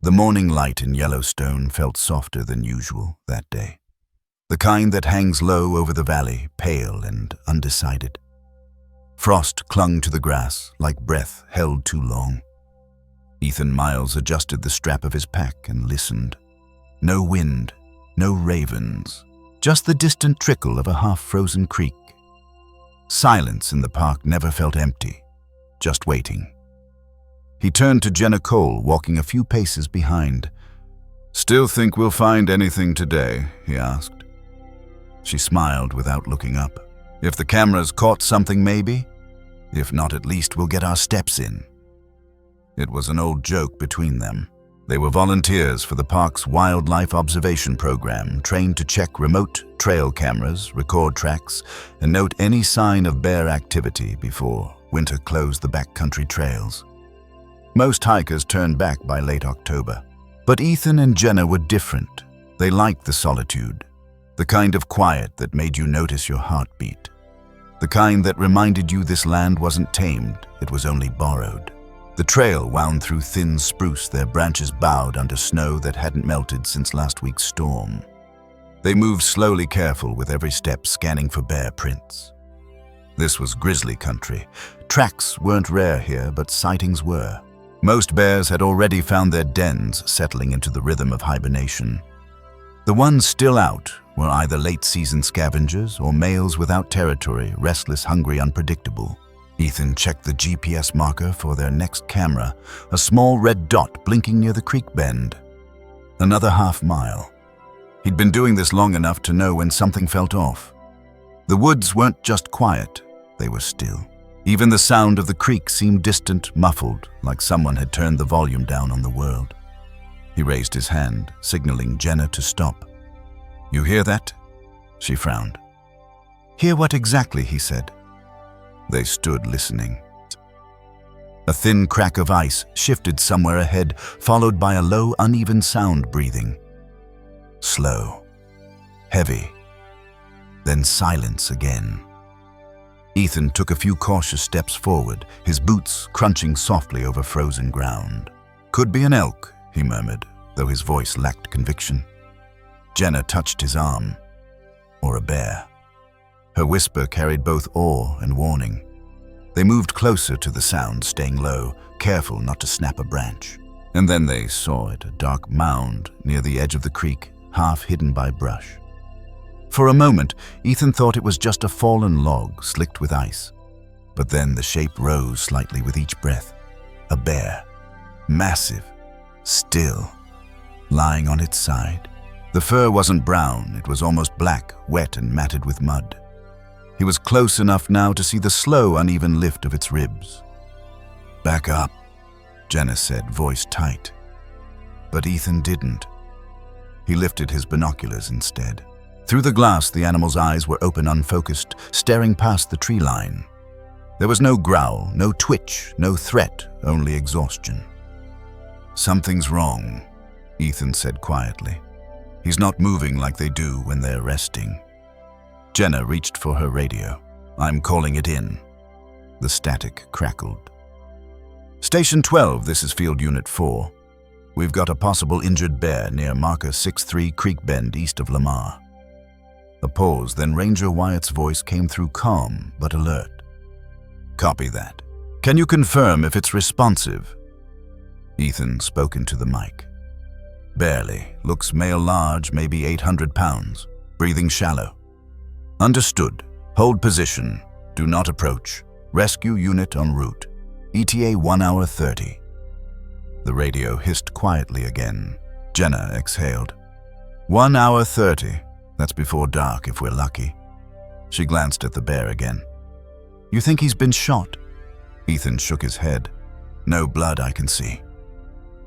The morning light in Yellowstone felt softer than usual that day. The kind that hangs low over the valley, pale and undecided. Frost clung to the grass like breath held too long. Ethan Miles adjusted the strap of his pack and listened. No wind, no ravens, just the distant trickle of a half-frozen creek. Silence in the park never felt empty, just waiting. He turned to Jenna Cole, walking a few paces behind. "Still think we'll find anything today?" he asked. She smiled without looking up. "If the cameras caught something, maybe. If not, at least we'll get our steps in." It was an old joke between them. They were volunteers for the park's wildlife observation program, trained to check remote trail cameras, record tracks, and note any sign of bear activity before winter closed the backcountry trails. Most hikers turned back by late October. But Ethan and Jenna were different. They liked the solitude, the kind of quiet that made you notice your heartbeat, the kind that reminded you this land wasn't tamed, it was only borrowed. The trail wound through thin spruce, their branches bowed under snow that hadn't melted since last week's storm. They moved slowly, careful with every step, scanning for bear prints. This was grizzly country. Tracks weren't rare here, but sightings were. Most bears had already found their dens, settling into the rhythm of hibernation. The ones still out were either late-season scavengers or males without territory, restless, hungry, unpredictable. Ethan checked the GPS marker for their next camera, a small red dot blinking near the creek bend. Another half-mile. He'd been doing this long enough to know when something felt off. The woods weren't just quiet, they were still. Even the sound of the creek seemed distant, muffled, like someone had turned the volume down on the world. He raised his hand, signaling Jenna to stop. "You hear that?" She frowned. "Hear what exactly?" he said. They stood listening. A thin crack of ice shifted somewhere ahead, followed by a low, uneven sound breathing. Slow, heavy, then silence again. Ethan took a few cautious steps forward, his boots crunching softly over frozen ground. "Could be an elk," he murmured, though his voice lacked conviction. Jenna touched his arm. "Or a bear." Her whisper carried both awe and warning. They moved closer to the sound, staying low, careful not to snap a branch. And then they saw it, a dark mound near the edge of the creek, half hidden by brush. For a moment, Ethan thought it was just a fallen log, slicked with ice. But then the shape rose slightly with each breath. A bear. Massive. Still. Lying on its side. The fur wasn't brown, it was almost black, wet and matted with mud. He was close enough now to see the slow, uneven lift of its ribs. "Back up," Jenna said, voice tight. But Ethan didn't. He lifted his binoculars instead. Through the glass, the animal's eyes were open, unfocused, staring past the tree line. There was no growl, no twitch, no threat, only exhaustion. "Something's wrong," Ethan said quietly. "He's not moving like they do when they're resting." Jenna reached for her radio. "I'm calling it in." The static crackled. "Station 12, this is Field Unit 4. We've got a possible injured bear near marker 63 Creek Bend east of Lamar." A pause, then Ranger Wyatt's voice came through, calm but alert. "Copy that. Can you confirm if it's responsive?" Ethan spoke into the mic. "Barely. Looks male large, maybe 800 pounds. Breathing shallow." "Understood. Hold position. Do not approach. Rescue unit en route. ETA 1 hour 30. The radio hissed quietly again. Jenna exhaled. 1 hour 30. That's before dark if we're lucky." She glanced at the bear again. "You think he's been shot?" Ethan shook his head. "No blood I can see."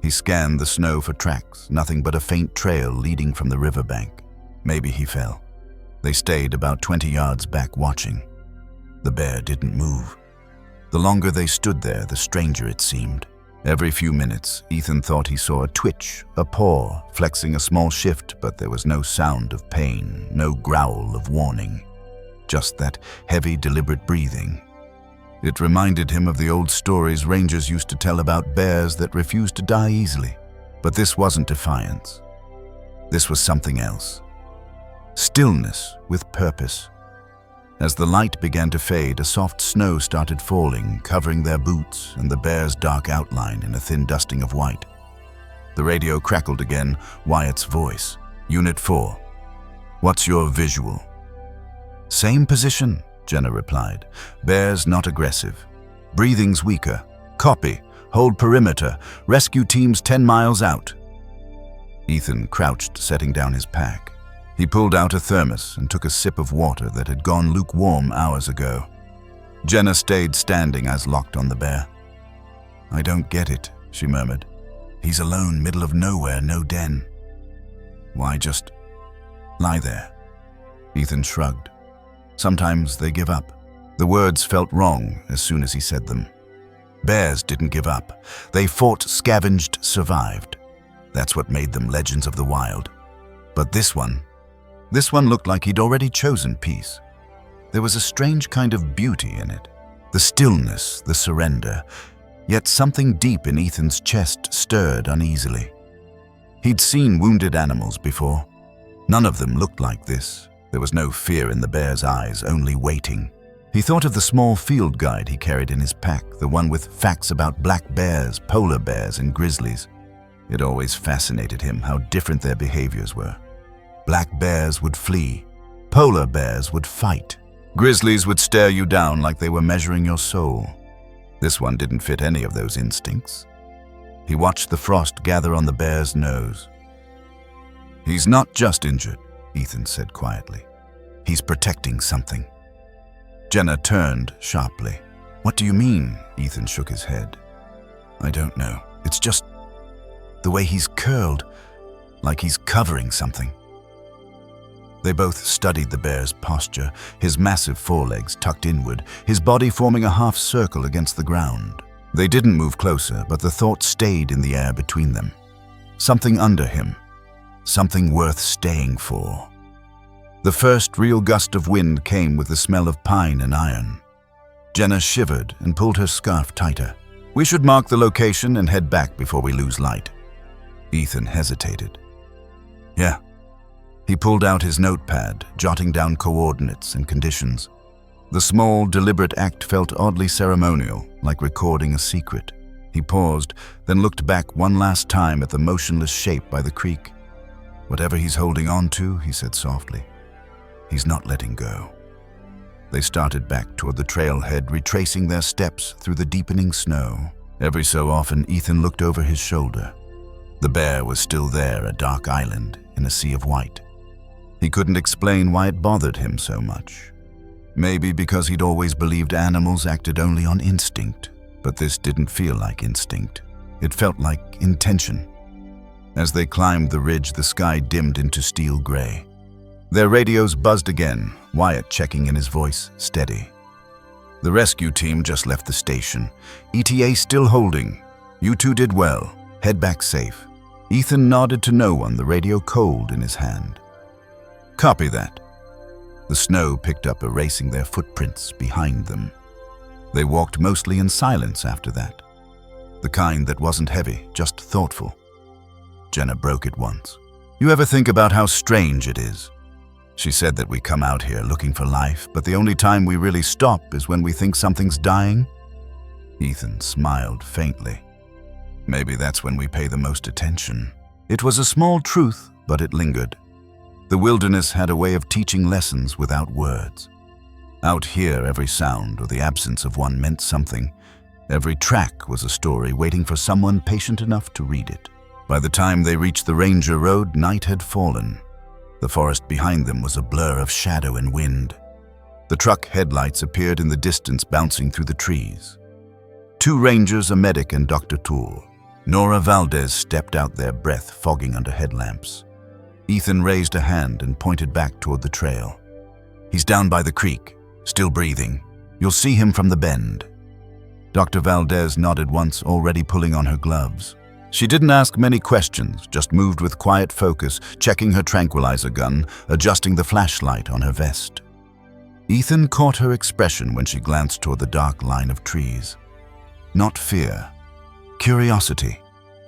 He scanned the snow for tracks, nothing but a faint trail leading from the riverbank. Maybe he fell. They stayed about 20 yards back, watching. The bear didn't move. The longer they stood there, the stranger it seemed. Every few minutes, Ethan thought he saw a twitch, a paw, flexing a small shift, but there was no sound of pain, no growl of warning. Just that heavy, deliberate breathing. It reminded him of the old stories rangers used to tell about bears that refused to die easily. But this wasn't defiance. This was something else. Stillness with purpose. As the light began to fade, a soft snow started falling, covering their boots and the bear's dark outline in a thin dusting of white. The radio crackled again, Wyatt's voice. "Unit 4. What's your visual?" "Same position," Jenna replied. "Bear's not aggressive. Breathing's weaker. Copy. Hold perimeter. Rescue teams 10 miles out." Ethan crouched, setting down his pack. He pulled out a thermos and took a sip of water that had gone lukewarm hours ago. Jenna stayed standing, eyes locked on the bear. "I don't get it," she murmured. "He's alone, middle of nowhere, no den. Why just lie there?" Ethan shrugged. Sometimes they give up. The words felt wrong as soon as he said them. Bears didn't give up. They fought, scavenged, survived. That's what made them legends of the wild. But this one looked like he'd already chosen peace. There was a strange kind of beauty in it. The stillness, the surrender. Yet something deep in Ethan's chest stirred uneasily. He'd seen wounded animals before. None of them looked like this. There was no fear in the bear's eyes, only waiting. He thought of the small field guide he carried in his pack, the one with facts about black bears, polar bears, and grizzlies. It always fascinated him how different their behaviors were. Black bears would flee. Polar bears would fight. Grizzlies would stare you down like they were measuring your soul. This one didn't fit any of those instincts. He watched the frost gather on the bear's nose. "He's not just injured," Ethan said quietly. "He's protecting something." Jenna turned sharply. "What do you mean?" Ethan shook his head. "I don't know. It's just the way he's curled, like he's covering something." They both studied the bear's posture, his massive forelegs tucked inward, his body forming a half circle against the ground. They didn't move closer, but the thought stayed in the air between them. Something under him. Something worth staying for. The first real gust of wind came with the smell of pine and iron. Jenna shivered and pulled her scarf tighter. "We should mark the location and head back before we lose light." Ethan hesitated. "Yeah." He pulled out his notepad, jotting down coordinates and conditions. The small, deliberate act felt oddly ceremonial, like recording a secret. He paused, then looked back one last time at the motionless shape by the creek. "Whatever he's holding on to," he said softly, "he's not letting go." They started back toward the trailhead, retracing their steps through the deepening snow. Every so often, Ethan looked over his shoulder. The bear was still there, a dark island in a sea of white. He couldn't explain why it bothered him so much. Maybe because he'd always believed animals acted only on instinct, but this didn't feel like instinct. It felt like intention. As they climbed the ridge, the sky dimmed into steel gray. Their radios buzzed again, Wyatt checking in, his voice steady. "The rescue team just left the station. ETA still holding. You two did well. Head back safe." Ethan nodded to no one, the radio cold in his hand. "Copy that." The snow picked up, erasing their footprints behind them. They walked mostly in silence after that. The kind that wasn't heavy, just thoughtful. Jenna broke it once. "You ever think about how strange it is? She said that we come out here looking for life, but the only time we really stop is when we think something's dying." Ethan smiled faintly. "Maybe that's when we pay the most attention." It was a small truth, but it lingered. The wilderness had a way of teaching lessons without words. Out here, every sound or the absence of one meant something. Every track was a story waiting for someone patient enough to read it. By the time they reached the Ranger Road, night had fallen. The forest behind them was a blur of shadow and wind. The truck headlights appeared in the distance, bouncing through the trees. 2 rangers, a medic, and Dr. Toole. Nora Valdez stepped out, their breath fogging under headlamps. Ethan raised a hand and pointed back toward the trail. "He's down by the creek, still breathing. You'll see him from the bend." Dr. Valdez nodded once, already pulling on her gloves. She didn't ask many questions, just moved with quiet focus, checking her tranquilizer gun, adjusting the flashlight on her vest. Ethan caught her expression when she glanced toward the dark line of trees. Not fear, curiosity,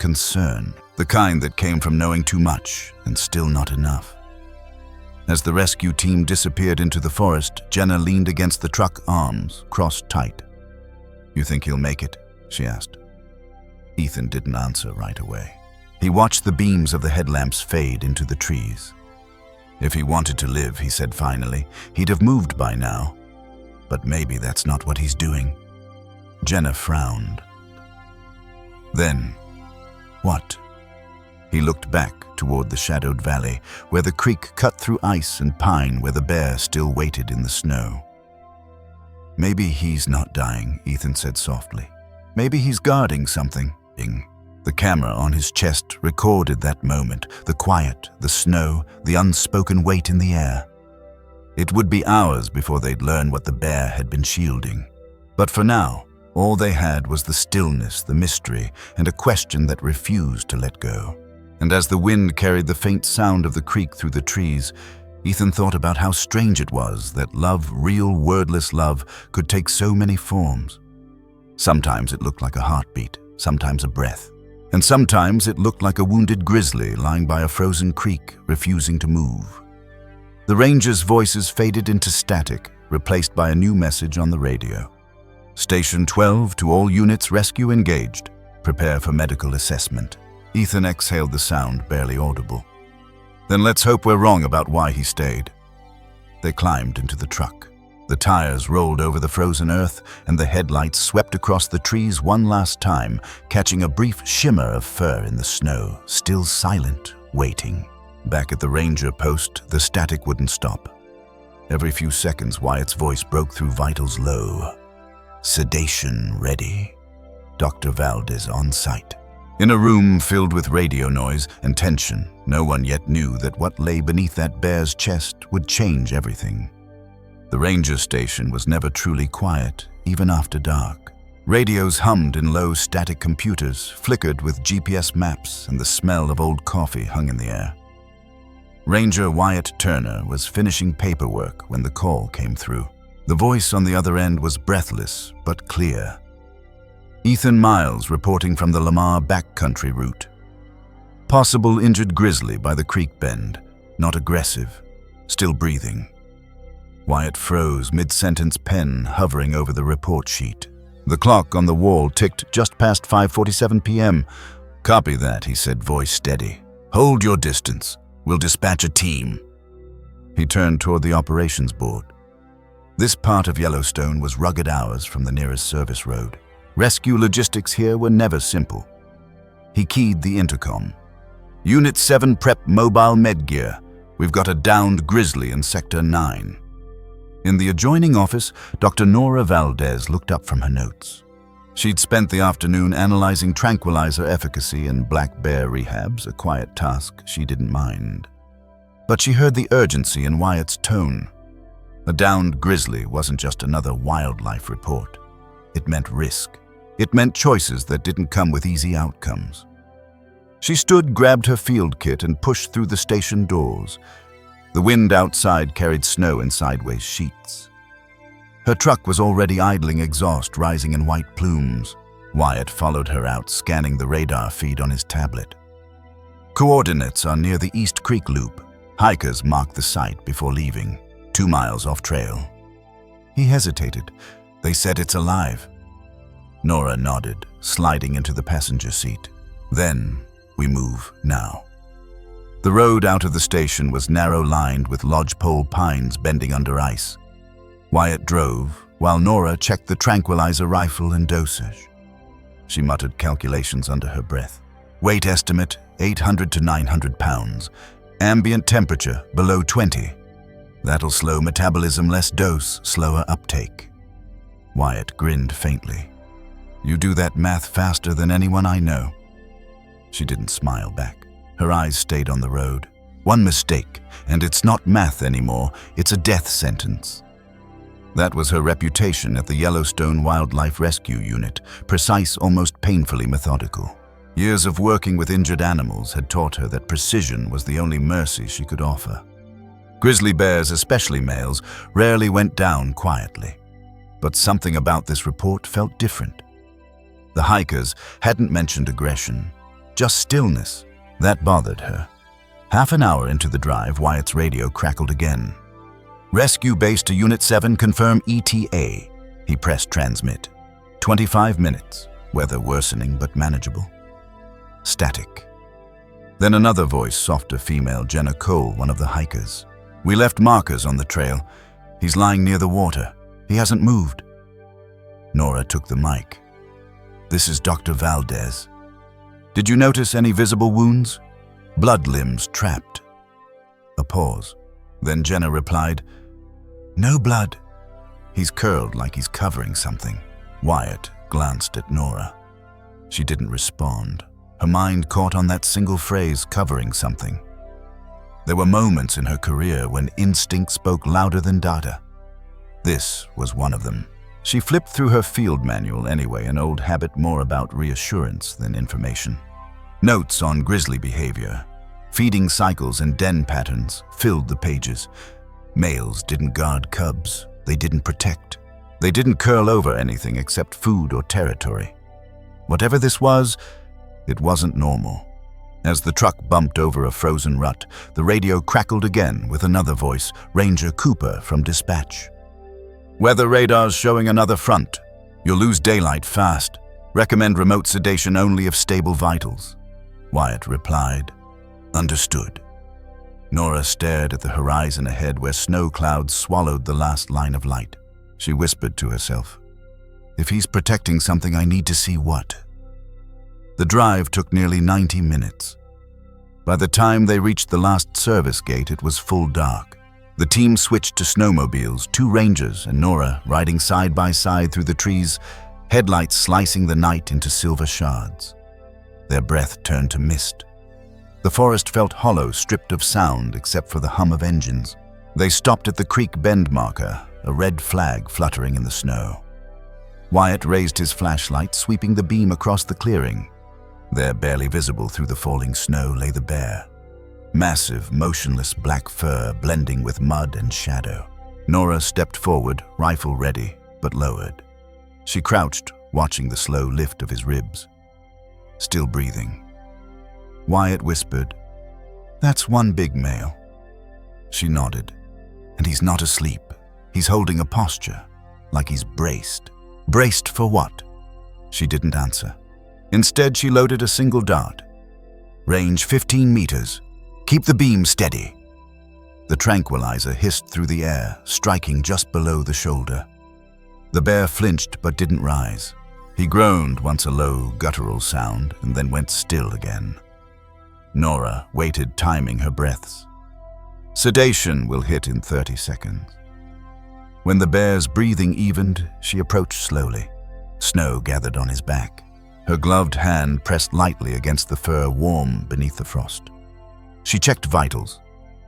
concern, the kind that came from knowing too much and still not enough. As the rescue team disappeared into the forest, Jenna leaned against the truck, arms crossed tight. "You think he'll make it?" she asked. Ethan didn't answer right away. He watched the beams of the headlamps fade into the trees. "If he wanted to live," he said finally, "he'd have moved by now. But maybe that's not what he's doing." Jenna frowned. "Then, what?" He looked back toward the shadowed valley, where the creek cut through ice and pine, where the bear still waited in the snow. "Maybe he's not dying," Ethan said softly. "Maybe he's guarding something." The camera on his chest recorded that moment, the quiet, the snow, the unspoken weight in the air. It would be hours before they'd learn what the bear had been shielding. But for now, all they had was the stillness, the mystery, and a question that refused to let go. And as the wind carried the faint sound of the creek through the trees, Ethan thought about how strange it was that love, real wordless love, could take so many forms. Sometimes it looked like a heartbeat, sometimes a breath, and sometimes it looked like a wounded grizzly lying by a frozen creek, refusing to move. The rangers' voices faded into static, replaced by a new message on the radio. "Station 12 to all units, rescue engaged. Prepare for medical assessment." Ethan exhaled the sound, barely audible. "Then let's hope we're wrong about why he stayed." They climbed into the truck. The tires rolled over the frozen earth, and the headlights swept across the trees one last time, catching a brief shimmer of fur in the snow, still silent, waiting. Back at the ranger post, the static wouldn't stop. Every few seconds, Wyatt's voice broke through vitals low. "Sedation ready. Dr. Valdez on site." In a room filled with radio noise and tension, no one yet knew that what lay beneath that bear's chest would change everything. The ranger station was never truly quiet, even after dark. Radios hummed in low static computers, flickered with GPS maps, and the smell of old coffee hung in the air. Ranger Wyatt Turner was finishing paperwork when the call came through. The voice on the other end was breathless but clear. Ethan Miles reporting from the Lamar backcountry route. Possible injured grizzly by the creek bend, not aggressive, still breathing. Wyatt froze mid-sentence, pen hovering over the report sheet. The clock on the wall ticked just past 5:47 p.m. "Copy that," he said, voice steady. "Hold your distance. We'll dispatch a team." He turned toward the operations board. This part of Yellowstone was rugged hours from the nearest service road. Rescue logistics here were never simple. He keyed the intercom. "Unit 7 prep mobile med gear. We've got a downed grizzly in Sector 9. In the adjoining office, Dr. Nora Valdez looked up from her notes. She'd spent the afternoon analyzing tranquilizer efficacy in black bear rehabs, a quiet task she didn't mind. But she heard the urgency in Wyatt's tone. A downed grizzly wasn't just another wildlife report. It meant risk. It meant choices that didn't come with easy outcomes. She stood, grabbed her field kit, and pushed through the station doors. The wind outside carried snow in sideways sheets. Her truck was already idling, exhaust rising in white plumes. Wyatt followed her out, scanning the radar feed on his tablet. Coordinates are near the East Creek Loop. Hikers marked the site before leaving, 2 miles off trail. He hesitated. "They said it's alive." Nora nodded, sliding into the passenger seat. "Then we move now." The road out of the station was narrow-lined with lodgepole pines bending under ice. Wyatt drove, while Nora checked the tranquilizer rifle and dosage. She muttered calculations under her breath. Weight estimate, 800 to 900 pounds. Ambient temperature, below 20. That'll slow metabolism, less dose, slower uptake. Wyatt grinned faintly. "You do that math faster than anyone I know." She didn't smile back. Her eyes stayed on the road. One mistake, and it's not math anymore, it's a death sentence. That was her reputation at the Yellowstone Wildlife Rescue Unit, precise, almost painfully methodical. Years of working with injured animals had taught her that precision was the only mercy she could offer. Grizzly bears, especially males, rarely went down quietly. But something about this report felt different. The hikers hadn't mentioned aggression. just stillness. That bothered her. Half an hour into the drive, Wyatt's radio crackled again. "Rescue base to Unit 7, confirm ETA." He pressed transmit. 25 minutes, weather worsening but manageable. Static. Then another voice, softer female, Jenna Cole, one of the hikers. "We left markers on the trail. He's lying near the water. He hasn't moved." Nora took the mic. "This is Dr. Valdez. Did you notice any visible wounds? Blood limbs trapped." A pause. Then Jenna replied, "No blood. He's curled like he's covering something." Wyatt glanced at Nora. She didn't respond. Her mind caught on that single phrase, covering something. There were moments in her career when instinct spoke louder than data. This was one of them. She flipped through her field manual anyway, an old habit more about reassurance than information. Notes on grizzly behavior, feeding cycles and den patterns filled the pages. Males didn't guard cubs. They didn't protect. They didn't curl over anything except food or territory. Whatever this was, it wasn't normal. As the truck bumped over a frozen rut, the radio crackled again with another voice, Ranger Cooper from dispatch. "Weather radar's showing another front. You'll lose daylight fast. Recommend remote sedation only if stable vitals." Wyatt replied, "Understood." Nora stared at the horizon ahead where snow clouds swallowed the last line of light. She whispered to herself, "If he's protecting something, I need to see what." The drive took nearly 90 minutes. By the time they reached the last service gate, it was full dark. The team switched to snowmobiles, 2 rangers and Nora riding side by side through the trees, headlights slicing the night into silver shards. Their breath turned to mist. The forest felt hollow, stripped of sound except for the hum of engines. They stopped at the creek bend marker, a red flag fluttering in the snow. Wyatt raised his flashlight, sweeping the beam across the clearing. There, barely visible through the falling snow, lay the bear. Massive, motionless black fur blending with mud and shadow. Nora stepped forward, rifle ready, but lowered. She crouched, watching the slow lift of his ribs. Still breathing. Wyatt whispered, "That's one big male." She nodded. "And he's not asleep. He's holding a posture, like he's braced." "Braced for what?" She didn't answer. Instead, she loaded a single dart. "Range 15 meters. Keep the beam steady." The tranquilizer hissed through the air, striking just below the shoulder. The bear flinched but didn't rise. He groaned once, a low, guttural sound, and then went still again. Nora waited, timing her breaths. Sedation will hit in 30 seconds. When the bear's breathing evened, she approached slowly. Snow gathered on his back. Her gloved hand pressed lightly against the fur, warm beneath the frost. She checked vitals.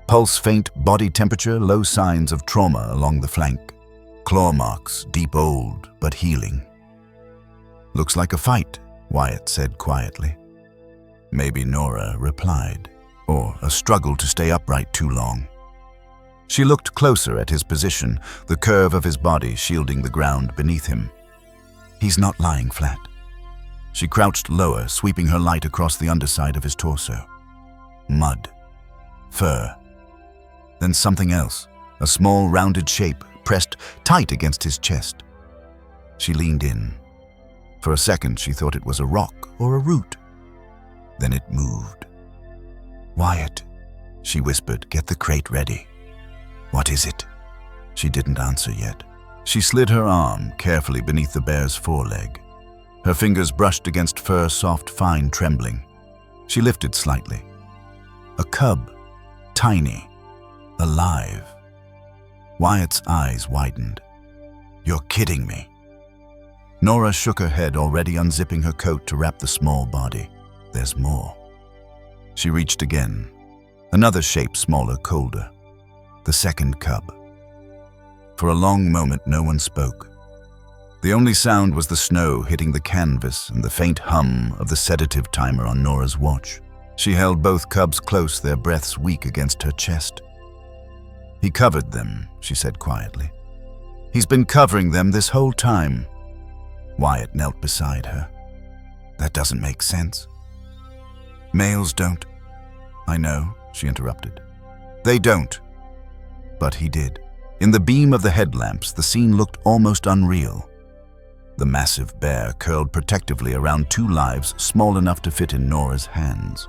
Pulse faint, body temperature, low signs of trauma along the flank. Claw marks, deep old, but healing. "Looks like a fight," Wyatt said quietly. Maybe Nora replied, or a struggle to stay upright too long. She looked closer at his position, the curve of his body shielding the ground beneath him. He's not lying flat. She crouched lower, sweeping her light across the underside of his torso. Mud. Fur. Then something else, a small rounded shape, pressed tight against his chest. She leaned in. For a second, she thought it was a rock or a root. Then it moved. "Wyatt," she whispered, "get the crate ready." "What is it?" She didn't answer yet. She slid her arm carefully beneath the bear's foreleg. Her fingers brushed against fur, soft, fine, trembling. She lifted slightly. A cub, tiny, alive. Wyatt's eyes widened. "You're kidding me." Nora shook her head, already unzipping her coat to wrap the small body. "There's more." She reached again. Another shape, smaller, colder. The second cub. For a long moment, no one spoke. The only sound was the snow hitting the canvas and the faint hum of the sedative timer on Nora's watch. She held both cubs close, their breaths weak against her chest. "He covered them," she said quietly. "He's been covering them this whole time." Wyatt knelt beside her. "That doesn't make sense." Males don't. I know, she interrupted. They don't. But he did. In the beam of the headlamps, the scene looked almost unreal. The massive bear curled protectively around two lives small enough to fit in Nora's hands.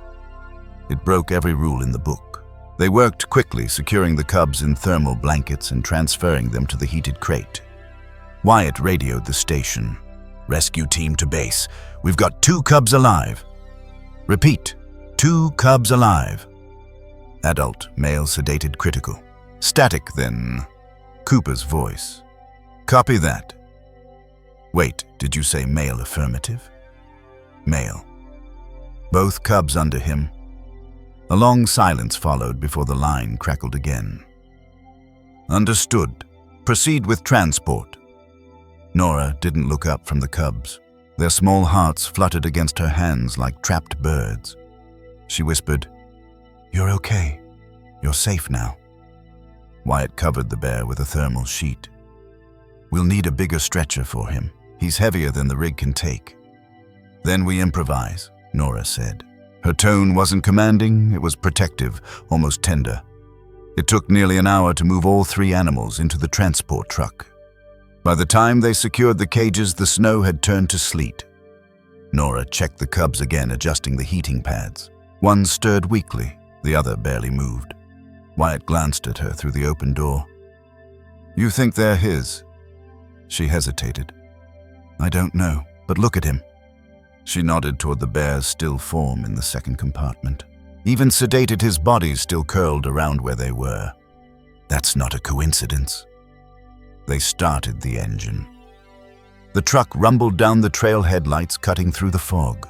It broke every rule in the book. They worked quickly, securing the cubs in thermal blankets and transferring them to the heated crate. Wyatt radioed the station. Rescue team to base. We've got 2 cubs alive. Repeat, 2 cubs alive. Adult, male, sedated, critical. Static, then. Cooper's voice. Copy that. Wait, did you say male affirmative? Male. Both cubs under him. A long silence followed before the line crackled again. Understood. Proceed with transport. Nora didn't look up from the cubs. Their small hearts fluttered against her hands like trapped birds. She whispered, "You're okay. You're safe now." Wyatt covered the bear with a thermal sheet. "We'll need a bigger stretcher for him. He's heavier than the rig can take." "Then we improvise," Nora said. Her tone wasn't commanding, it was protective, almost tender. It took nearly an hour to move all 3 animals into the transport truck. By the time they secured the cages, the snow had turned to sleet. Nora checked the cubs again, adjusting the heating pads. One stirred weakly, the other barely moved. Wyatt glanced at her through the open door. "You think they're his?" She hesitated. "I don't know, but look at him." She nodded toward the bear's still form in the second compartment. Even sedated, his body still curled around where they were. That's not a coincidence. They started the engine. The truck rumbled down the trail headlights, cutting through the fog.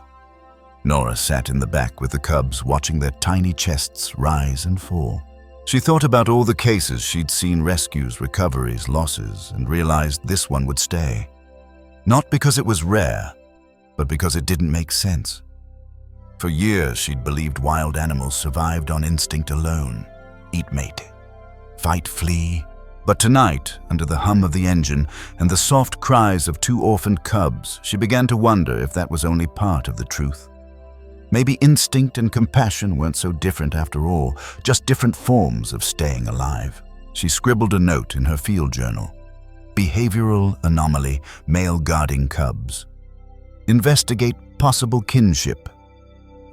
Nora sat in the back with the cubs, watching their tiny chests rise and fall. She thought about all the cases she'd seen, rescues, recoveries, losses, and realized this one would stay. Not because it was rare, but because it didn't make sense. For years, she'd believed wild animals survived on instinct alone. Eat, mate. Fight, flee. But tonight, under the hum of the engine and the soft cries of 2 orphaned cubs, she began to wonder if that was only part of the truth. Maybe instinct and compassion weren't so different after all, just different forms of staying alive. She scribbled a note in her field journal. Behavioral anomaly, male guarding cubs. Investigate possible kinship.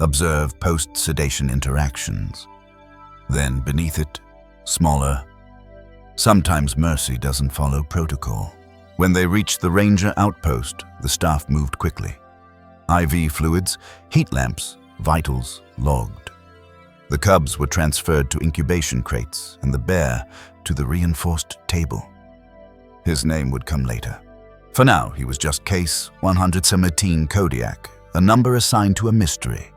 Observe post-sedation interactions. Then beneath it, smaller. Sometimes mercy doesn't follow protocol. When they reached the ranger outpost, the staff moved quickly. IV fluids, heat lamps, vitals logged. The cubs were transferred to incubation crates and the bear to the reinforced table. His name would come later. For now, he was just Case 117 Kodiak, a number assigned to a mystery.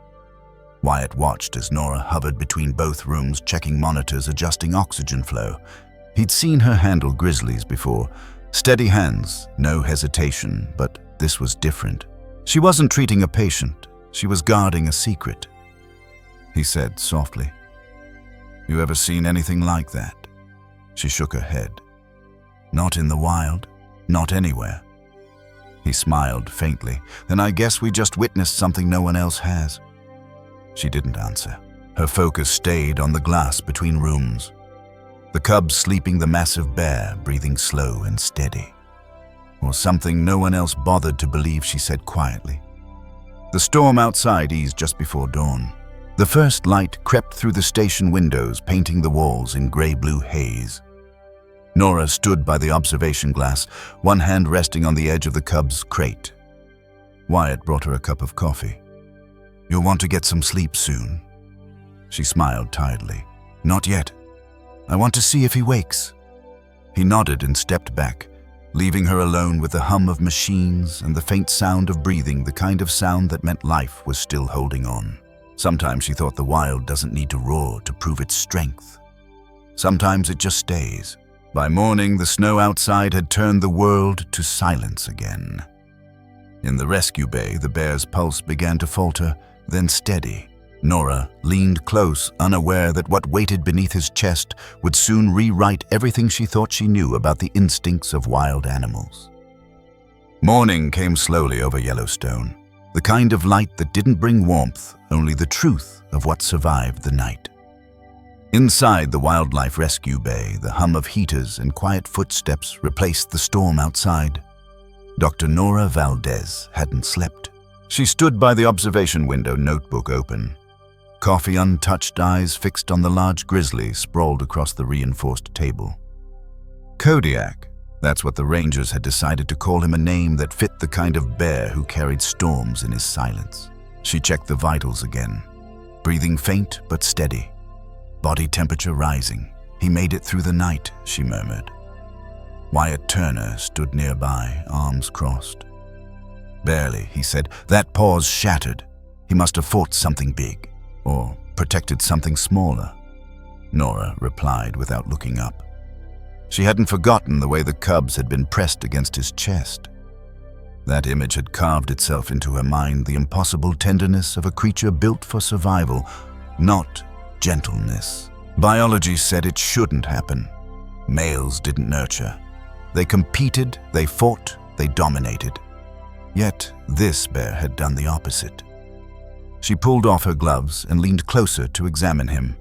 Wyatt watched as Nora hovered between both rooms, checking monitors, adjusting oxygen flow. He'd seen her handle grizzlies before. Steady hands, no hesitation, but this was different. She wasn't treating a patient, she was guarding a secret. He said softly, "You ever seen anything like that?" She shook her head. "Not in the wild, not anywhere." He smiled faintly. "Then I guess we just witnessed something no one else has." She didn't answer. Her focus stayed on the glass between rooms. The cubs sleeping, the massive bear breathing slow and steady. Or something no one else bothered to believe, she said quietly. The storm outside eased just before dawn. The first light crept through the station windows, painting the walls in gray-blue haze. Nora stood by the observation glass, one hand resting on the edge of the cub's crate. Wyatt brought her a cup of coffee. "You'll want to get some sleep soon." She smiled tiredly. "Not yet. I want to see if he wakes." He nodded and stepped back, leaving her alone with the hum of machines and the faint sound of breathing, the kind of sound that meant life was still holding on. Sometimes she thought the wild doesn't need to roar to prove its strength. Sometimes it just stays. By morning, the snow outside had turned the world to silence again. In the rescue bay, the bear's pulse began to falter, then steady. Nora leaned close, unaware that what waited beneath his chest would soon rewrite everything she thought she knew about the instincts of wild animals. Morning came slowly over Yellowstone. The kind of light that didn't bring warmth, only the truth of what survived the night. Inside the wildlife rescue bay, the hum of heaters and quiet footsteps replaced the storm outside. Dr. Nora Valdez hadn't slept. She stood by the observation window, notebook open. Coffee untouched, eyes fixed on the large grizzly sprawled across the reinforced table. Kodiak, that's what the rangers had decided to call him, a name that fit the kind of bear who carried storms in his silence. She checked the vitals again. Breathing faint but steady. Body temperature rising. He made it through the night, she murmured. Wyatt Turner stood nearby, arms crossed. Barely, he said. That pause shattered. He must have fought something big, or protected something smaller. Nora replied without looking up. She hadn't forgotten the way the cubs had been pressed against his chest. That image had carved itself into her mind, the impossible tenderness of a creature built for survival, not gentleness. Biology said it shouldn't happen. Males didn't nurture. They competed, they fought, they dominated. Yet this bear had done the opposite. She pulled off her gloves and leaned closer to examine him.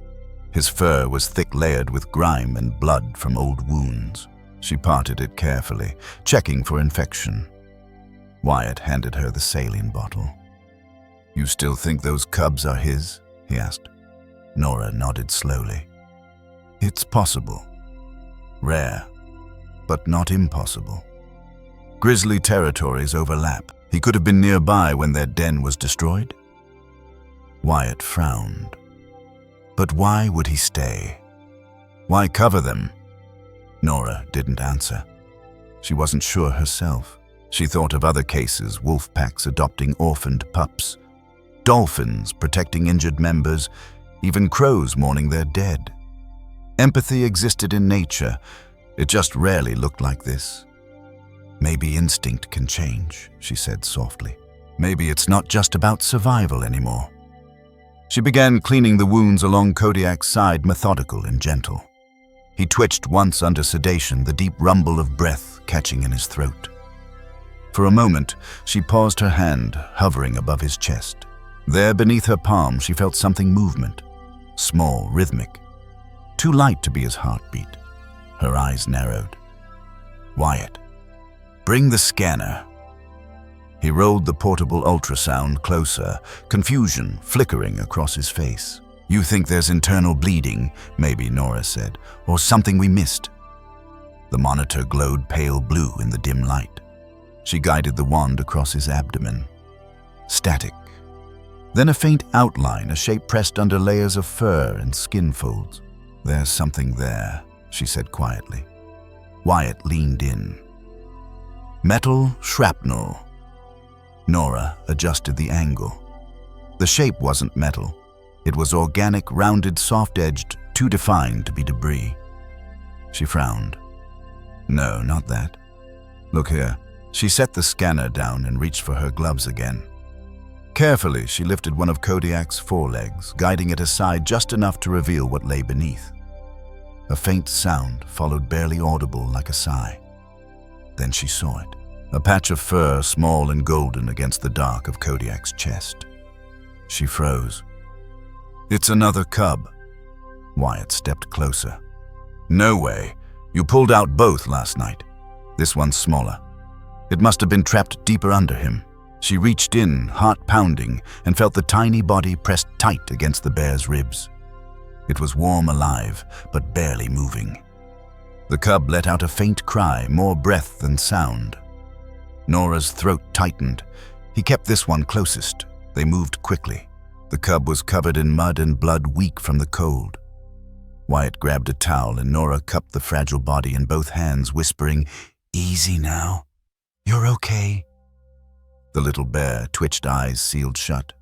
His fur was thick-layered with grime and blood from old wounds. She parted it carefully, checking for infection. Wyatt handed her the saline bottle. "You still think those cubs are his?" he asked. Nora nodded slowly. "It's possible. Rare, but not impossible. Grizzly territories overlap. He could have been nearby when their den was destroyed." Wyatt frowned. But why would he stay? Why cover them? Nora didn't answer. She wasn't sure herself. She thought of other cases, wolf packs adopting orphaned pups, dolphins protecting injured members, even crows mourning their dead. Empathy existed in nature. It just rarely looked like this. "Maybe instinct can change," she said softly. "Maybe it's not just about survival anymore." She began cleaning the wounds along Kodiak's side, methodical and gentle. He twitched once under sedation, the deep rumble of breath catching in his throat. For a moment, she paused, her hand hovering above his chest. There, beneath her palm, she felt something movement, small, rhythmic, too light to be his heartbeat. Her eyes narrowed. "Wyatt, bring the scanner." He rolled the portable ultrasound closer, confusion flickering across his face. "You think there's internal bleeding," maybe, Nora said, "or something we missed." The monitor glowed pale blue in the dim light. She guided the wand across his abdomen. Static. Then a faint outline, a shape pressed under layers of fur and skin folds. "There's something there," she said quietly. Wyatt leaned in. "Metal shrapnel." Nora adjusted the angle. The shape wasn't metal. It was organic, rounded, soft-edged, too defined to be debris. She frowned. "No, not that. Look here." She set the scanner down and reached for her gloves again. Carefully, she lifted one of Kodiak's forelegs, guiding it aside just enough to reveal what lay beneath. A faint sound followed, barely audible, like a sigh. Then she saw it. A patch of fur, small and golden against the dark of Kodiak's chest. She froze. "It's another cub." Wyatt stepped closer. "No way. You pulled out both last night. This one's smaller. It must have been trapped deeper under him." She reached in, heart pounding, and felt the tiny body pressed tight against the bear's ribs. It was warm, alive, but barely moving. The cub let out a faint cry, more breath than sound. Nora's throat tightened. He kept this one closest. They moved quickly. The cub was covered in mud and blood, weak from the cold. Wyatt grabbed a towel and Nora cupped the fragile body in both hands, whispering, "Easy now. You're okay." The little bear twitched, eyes sealed shut,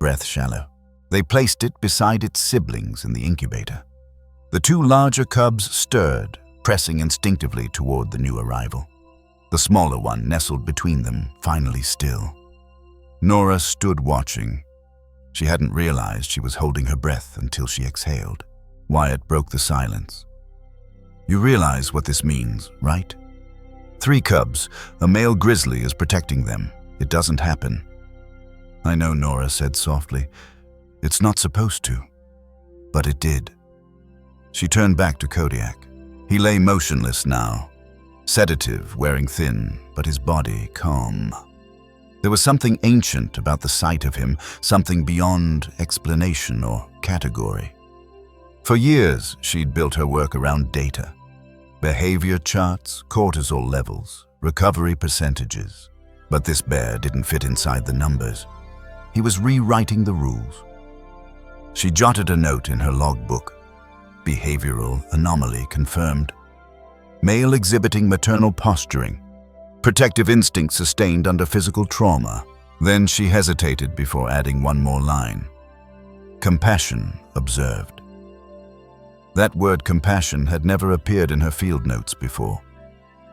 breath shallow. They placed it beside its siblings in the incubator. The two larger cubs stirred, pressing instinctively toward the new arrival. The smaller one nestled between them, finally still. Nora stood watching. She hadn't realized she was holding her breath until she exhaled. Wyatt broke the silence. "You realize what this means, right? 3 cubs, a male grizzly is protecting them. It doesn't happen. "I know," Nora said softly. "It's not supposed to." But it did. She turned back to Kodiak. He lay motionless now, sedative, wearing thin, but his body calm. There was something ancient about the sight of him, something beyond explanation or category. For years, she'd built her work around data. Behavior charts, cortisol levels, recovery percentages. But this bear didn't fit inside the numbers. He was rewriting the rules. She jotted a note in her logbook. Behavioral anomaly confirmed. Male exhibiting maternal posturing. Protective instinct sustained under physical trauma. Then she hesitated before adding one more line. Compassion observed. That word compassion had never appeared in her field notes before.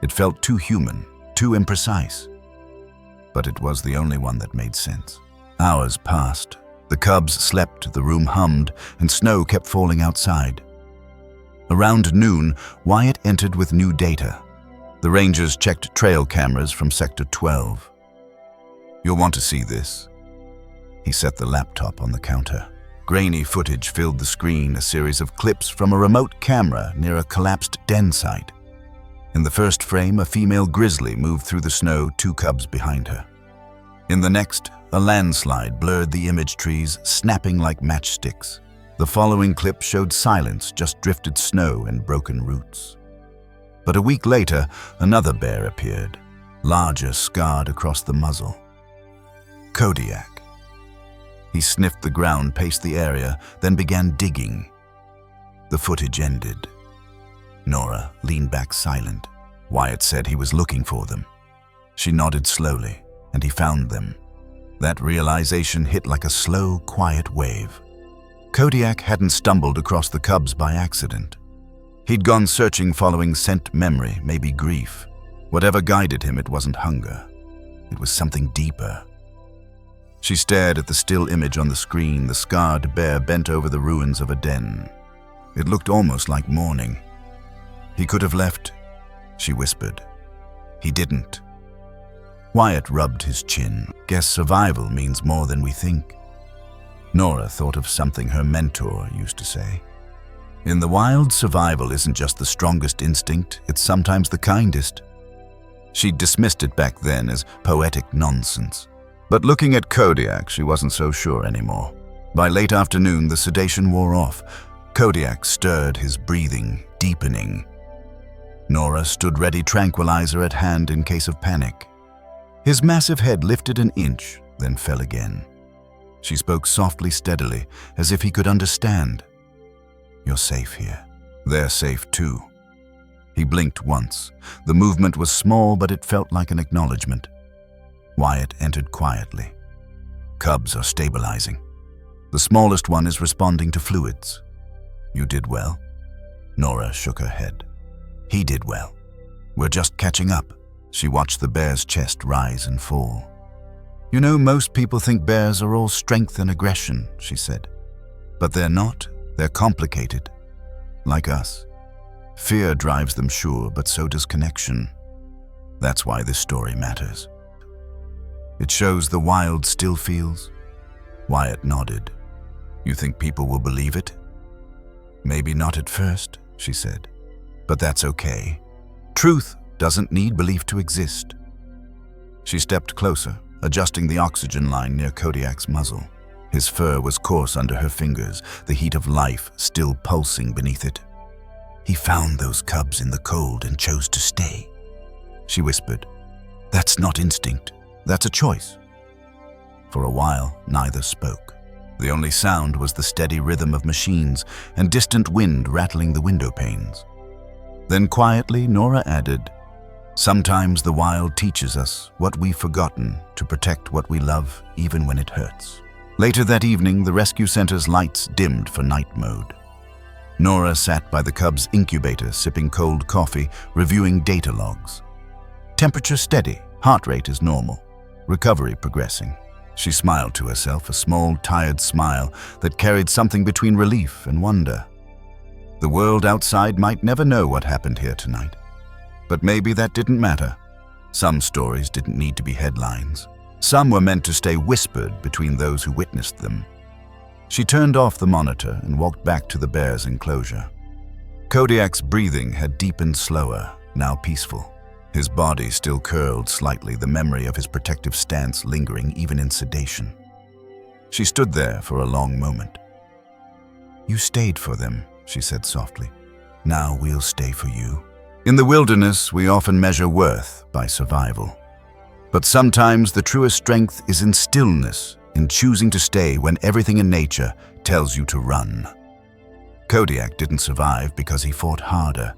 It felt too human, too imprecise. But it was the only one that made sense. Hours passed. The cubs slept, the room hummed, and snow kept falling outside. Around noon, Wyatt entered with new data. The rangers checked trail cameras from Sector 12. "You'll want to see this." He set the laptop on the counter. Grainy footage filled the screen, a series of clips from a remote camera near a collapsed den site. In the first frame, a female grizzly moved through the snow, 2 cubs behind her. In the next, a landslide blurred the image trees, snapping like matchsticks. The following clip showed silence, just drifted snow and broken roots. But a week later, another bear appeared, larger, scarred across the muzzle. Kodiak. He sniffed the ground, paced the area, then began digging. The footage ended. Nora leaned back silent. Wyatt said he was looking for them. She nodded slowly, and he found them. That realization hit like a slow, quiet wave. Kodiak hadn't stumbled across the cubs by accident. He'd gone searching following scent memory, maybe grief. Whatever guided him, it wasn't hunger. It was something deeper. She stared at the still image on the screen, the scarred bear bent over the ruins of a den. It looked almost like mourning. "He could have left," she whispered. "He didn't." Wyatt rubbed his chin. "Guess survival means more than we think." Nora thought of something her mentor used to say. "In the wild, survival isn't just the strongest instinct, it's sometimes the kindest." She'd dismissed it back then as poetic nonsense. But looking at Kodiak, she wasn't so sure anymore. By late afternoon, the sedation wore off. Kodiak stirred, his breathing deepening. Nora stood ready, tranquilizer at hand in case of panic. His massive head lifted an inch, then fell again. She spoke softly, steadily, as if he could understand. "You're safe here. They're safe too." He blinked once. The movement was small, but it felt like an acknowledgement. Wyatt entered quietly. "Cubs are stabilizing. The smallest one is responding to fluids." "You did well." Nora shook her head. "He did well. We're just catching up." She watched the bear's chest rise and fall. "You know, most people think bears are all strength and aggression," she said. "But they're not. They're complicated. Like us. Fear drives them, sure, but so does connection. That's why this story matters. It shows the wild still feels." Wyatt nodded. "You think people will believe it?" "Maybe not at first," she said. "But that's okay. Truth doesn't need belief to exist." She stepped closer, adjusting the oxygen line near Kodiak's muzzle. His fur was coarse under her fingers, the heat of life still pulsing beneath it. "He found those cubs in the cold and chose to stay," she whispered. "That's not instinct. That's a choice." For a while, neither spoke. The only sound was the steady rhythm of machines and distant wind rattling the window panes. Then quietly, Nora added, "Sometimes the wild teaches us what we've forgotten to protect what we love, even when it hurts." Later that evening, the rescue center's lights dimmed for night mode. Nora sat by the cubs' incubator, sipping cold coffee, reviewing data logs. Temperature steady, heart rate is normal, recovery progressing. She smiled to herself, a small, tired smile that carried something between relief and wonder. The world outside might never know what happened here tonight. But maybe that didn't matter. Some stories didn't need to be headlines. Some were meant to stay whispered between those who witnessed them. She turned off the monitor and walked back to the bear's enclosure. Kodiak's breathing had deepened slower, now peaceful. His body still curled slightly, the memory of his protective stance lingering even in sedation. She stood there for a long moment. "You stayed for them," she said softly. "Now we'll stay for you." In the wilderness, we often measure worth by survival. But sometimes the truest strength is in stillness, in choosing to stay when everything in nature tells you to run. Kodiak didn't survive because he fought harder.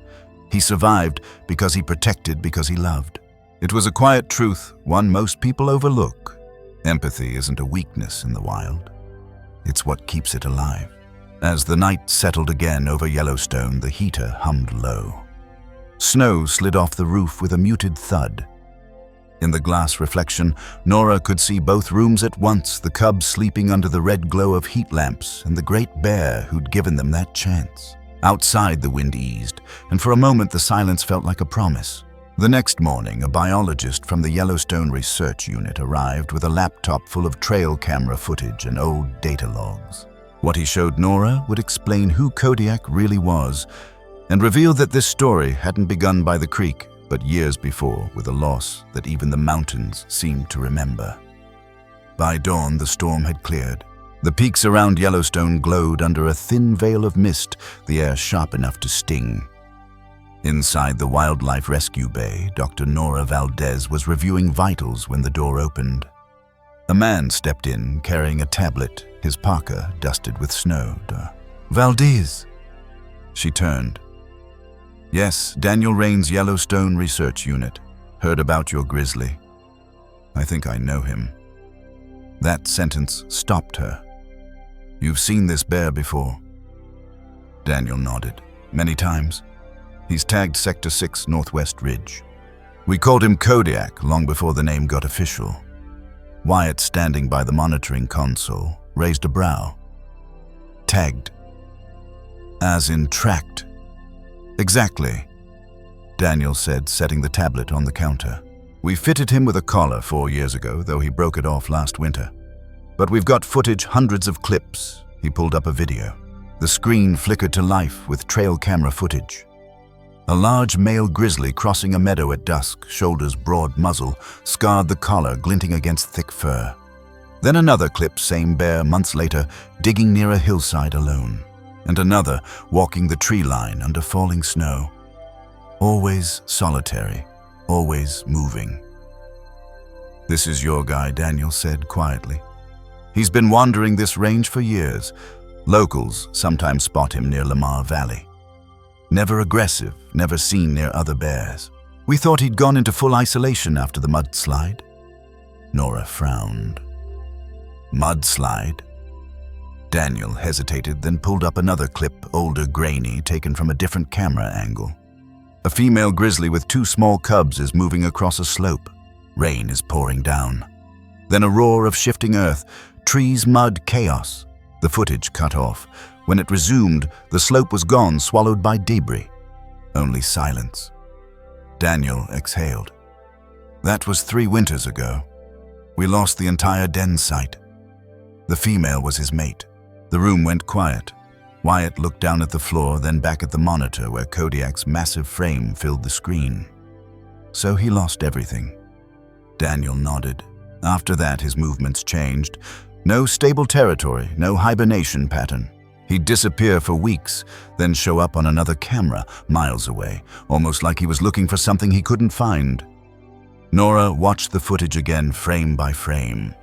He survived because he protected, because he loved. It was a quiet truth, one most people overlook. Empathy isn't a weakness in the wild. It's what keeps it alive. As the night settled again over Yellowstone, the heater hummed low. Snow slid off the roof with a muted thud. In the glass reflection, Nora could see both rooms at once, the cubs sleeping under the red glow of heat lamps and the great bear who'd given them that chance. Outside, the wind eased, and for a moment the silence felt like a promise. The next morning, a biologist from the Yellowstone Research Unit arrived with a laptop full of trail camera footage and old data logs. What he showed Nora would explain who Kodiak really was and reveal that this story hadn't begun by the creek, but years before, with a loss that even the mountains seemed to remember. By dawn, the storm had cleared. The peaks around Yellowstone glowed under a thin veil of mist, the air sharp enough to sting. Inside the Wildlife Rescue Bay, Dr. Nora Valdez was reviewing vitals when the door opened. A man stepped in, carrying a tablet, his parka dusted with snow. "Valdez!" She turned. "Yes, Daniel Rain's Yellowstone Research Unit. Heard about your grizzly. I think I know him." That sentence stopped her. "You've seen this bear before?" Daniel nodded. "Many times. He's tagged Sector 6 Northwest Ridge. We called him Kodiak long before the name got official." Wyatt, standing by the monitoring console, raised a brow. "Tagged? As in tracked?" "Exactly," Daniel said, setting the tablet on the counter. "We fitted him with a collar 4 years ago, though he broke it off last winter. But we've got footage, hundreds of clips." He pulled up a video. The screen flickered to life with trail camera footage. A large male grizzly crossing a meadow at dusk, shoulders broad muzzle, scarred the collar glinting against thick fur. Then another clip, same bear months later, digging near a hillside alone. And another walking the tree line under falling snow. Always solitary, always moving. "This is your guy," Daniel said quietly. "He's been wandering this range for years. Locals sometimes spot him near Lamar Valley. Never aggressive, never seen near other bears. We thought he'd gone into full isolation after the mudslide." Nora frowned. "Mudslide?" Daniel hesitated, then pulled up another clip, older, grainy, taken from a different camera angle. A female grizzly with 2 small cubs is moving across a slope. Rain is pouring down. Then a roar of shifting earth, trees, mud, chaos. The footage cut off. When it resumed, the slope was gone, swallowed by debris. Only silence. Daniel exhaled. "That was 3 winters ago. We lost the entire den site. The female was his mate." The room went quiet. Wyatt looked down at the floor, then back at the monitor where Kodiak's massive frame filled the screen. "So he lost everything." Daniel nodded. After that, his movements changed. No stable territory, no hibernation pattern. He'd disappear for weeks, then show up on another camera, miles away, almost like he was looking for something he couldn't find. Nora watched the footage again, frame by frame.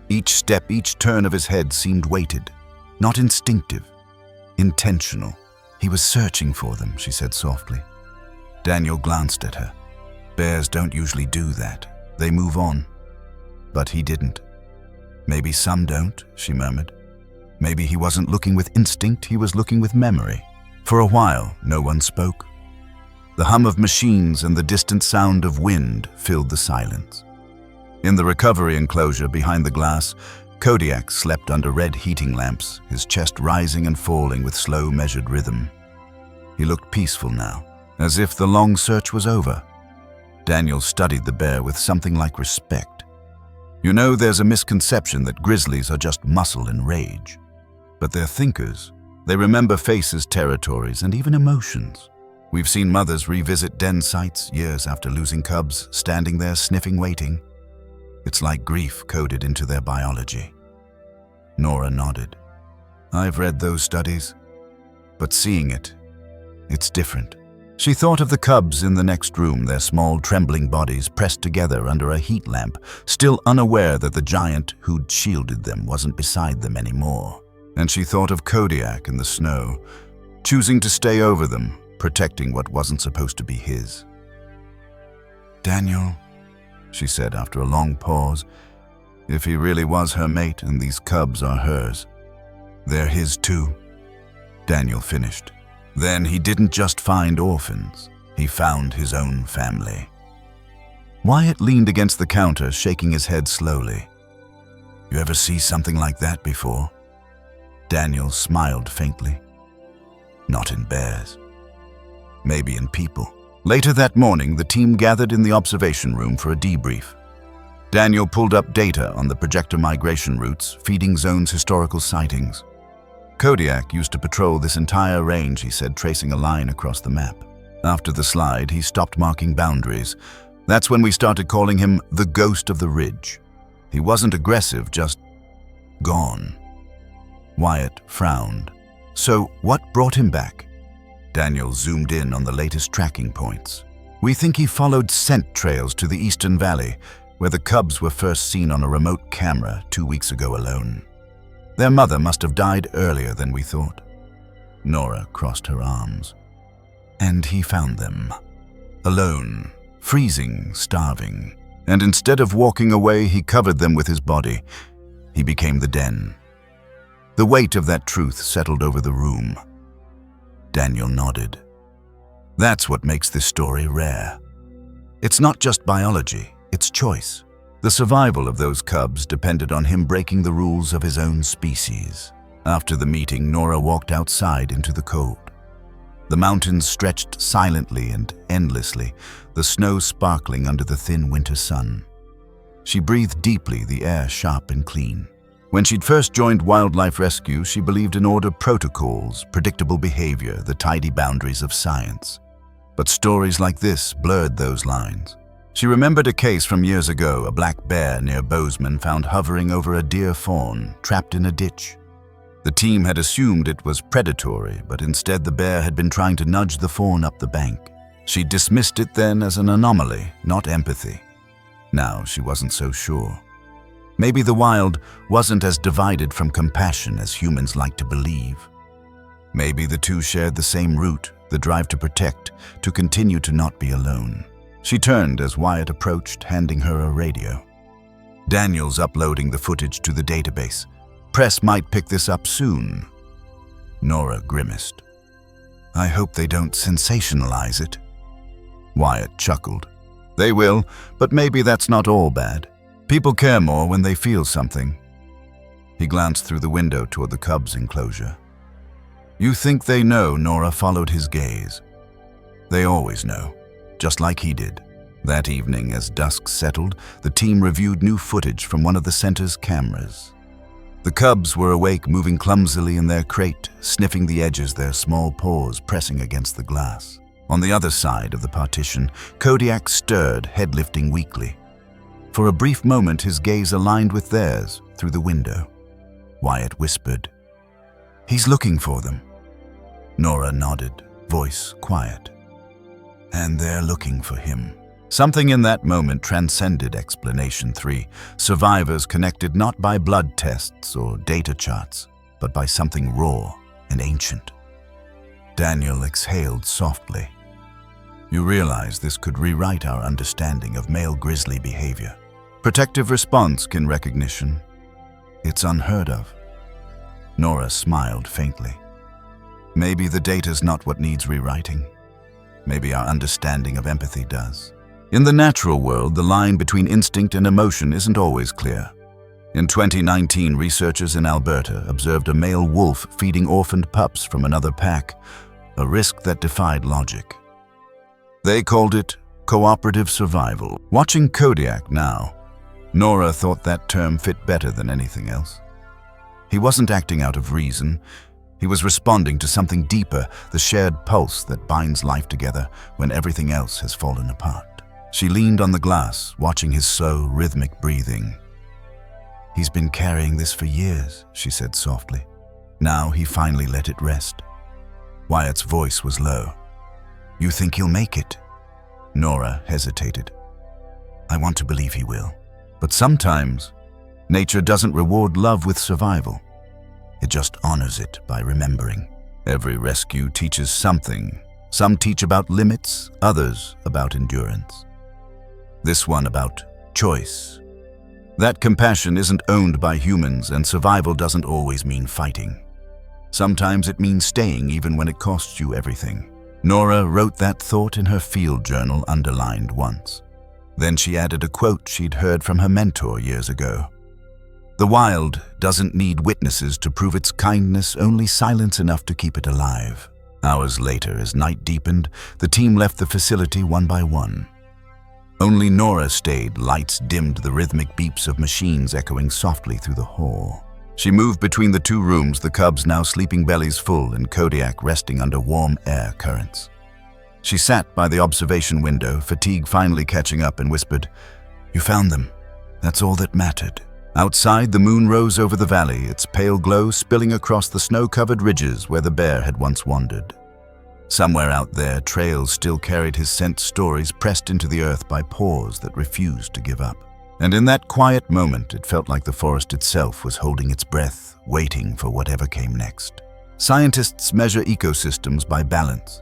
Each step, each turn of his head seemed weighted, not instinctive, intentional. "He was searching for them," she said softly. Daniel glanced at her. "Bears don't usually do that. They move on." But he didn't. "Maybe some don't," she murmured. Maybe he wasn't looking with instinct, he was looking with memory. For a while, no one spoke. The hum of machines and the distant sound of wind filled the silence. In the recovery enclosure behind the glass, Kodiak slept under red heating lamps, his chest rising and falling with slow, measured rhythm. He looked peaceful now, as if the long search was over. Daniel studied the bear with something like respect. You know, there's a misconception that grizzlies are just muscle and rage. But they're thinkers. They remember faces, territories, and even emotions. We've seen mothers revisit den sites years after losing cubs, standing there sniffing, waiting. It's like grief coded into their biology. Nora nodded. I've read those studies, but seeing it, it's different. She thought of the cubs in the next room, their small, trembling bodies pressed together under a heat lamp, still unaware that the giant who'd shielded them wasn't beside them anymore. And she thought of Kodiak in the snow, choosing to stay over them, protecting what wasn't supposed to be his. Daniel, she said after a long pause, if he really was her mate and these cubs are hers, they're his too. Daniel finished. Then he didn't just find orphans, he found his own family. Wyatt leaned against the counter, shaking his head slowly. You ever see something like that before? Daniel smiled faintly. Not in bears. Maybe in people. Later that morning, the team gathered in the observation room for a debrief. Daniel pulled up data on the projector migration routes, feeding zones' historical sightings. Kodiak used to patrol this entire range, he said, tracing a line across the map. After the slide, he stopped marking boundaries. That's when we started calling him the Ghost of the Ridge. He wasn't aggressive, just gone. Wyatt frowned. So what brought him back? Daniel zoomed in on the latest tracking points. We think he followed scent trails to the Eastern Valley, where the cubs were first seen on a remote camera 2 weeks ago alone. Their mother must have died earlier than we thought. Nora crossed her arms. And he found them. Alone, freezing, starving. And instead of walking away, he covered them with his body. He became the den. The weight of that truth settled over the room. Daniel nodded. That's what makes this story rare. It's not just biology, it's choice. The survival of those cubs depended on him breaking the rules of his own species. After the meeting, Nora walked outside into the cold. The mountains stretched silently and endlessly, the snow sparkling under the thin winter sun. She breathed deeply, the air sharp and clean. When she'd first joined wildlife rescue, she believed in order protocols, predictable behavior, the tidy boundaries of science. But stories like this blurred those lines. She remembered a case from years ago, a black bear near Bozeman found hovering over a deer fawn, trapped in a ditch. The team had assumed it was predatory, but instead the bear had been trying to nudge the fawn up the bank. She dismissed it then as an anomaly, not empathy. Now she wasn't so sure. Maybe the wild wasn't as divided from compassion as humans like to believe. Maybe the two shared the same root, the drive to protect, to continue to not be alone. She turned as Wyatt approached, handing her a radio. Daniel's uploading the footage to the database. Press might pick this up soon. Nora grimaced. I hope they don't sensationalize it. Wyatt chuckled. They will, but maybe that's not all bad. People care more when they feel something. He glanced through the window toward the cubs' enclosure. You think they know? Nora followed his gaze. They always know. Just like he did. That evening, as dusk settled, the team reviewed new footage from one of the center's cameras. The cubs were awake, moving clumsily in their crate, sniffing the edges, their small paws pressing against the glass. On the other side of the partition, Kodiak stirred, head lifting weakly. For a brief moment, his gaze aligned with theirs through the window. Wyatt whispered, He's looking for them. Nora nodded, voice quiet. And they're looking for him. Something in that moment transcended explanation 3. Survivors connected not by blood tests or data charts, but by something raw and ancient. Daniel exhaled softly. You realize this could rewrite our understanding of male grizzly behavior. Protective response in recognition. It's unheard of. Nora smiled faintly. Maybe the data's not what needs rewriting. Maybe our understanding of empathy does. In the natural world, the line between instinct and emotion isn't always clear. In 2019, researchers in Alberta observed a male wolf feeding orphaned pups from another pack, a risk that defied logic. They called it cooperative survival. Watching Kodiak now, Nora thought that term fit better than anything else. He wasn't acting out of reason. He was responding to something deeper, the shared pulse that binds life together when everything else has fallen apart. She leaned on the glass, watching his slow, rhythmic breathing. "He's been carrying this for years," she said softly. Now he finally let it rest. Wyatt's voice was low. "You think he'll make it?" Nora hesitated. "I want to believe he will. But sometimes, nature doesn't reward love with survival. It just honors it by remembering. Every rescue teaches something. Some teach about limits, others about endurance. This one about choice. That compassion isn't owned by humans, and survival doesn't always mean fighting. Sometimes it means staying even when it costs you everything." Nora wrote that thought in her field journal, underlined once. Then she added a quote she'd heard from her mentor years ago. "The wild doesn't need witnesses to prove its kindness, only silence enough to keep it alive." Hours later, as night deepened, the team left the facility one by one. Only Nora stayed, lights dimmed, the rhythmic beeps of machines echoing softly through the hall. She moved between the two rooms, the cubs now sleeping bellies full and Kodiak resting under warm air currents. She sat by the observation window, fatigue finally catching up, and whispered, "You found them. That's all that mattered." Outside, the moon rose over the valley, its pale glow spilling across the snow-covered ridges where the bear had once wandered. Somewhere out there, trails still carried his scent, stories pressed into the earth by paws that refused to give up. And in that quiet moment, it felt like the forest itself was holding its breath, waiting for whatever came next. Scientists measure ecosystems by balance,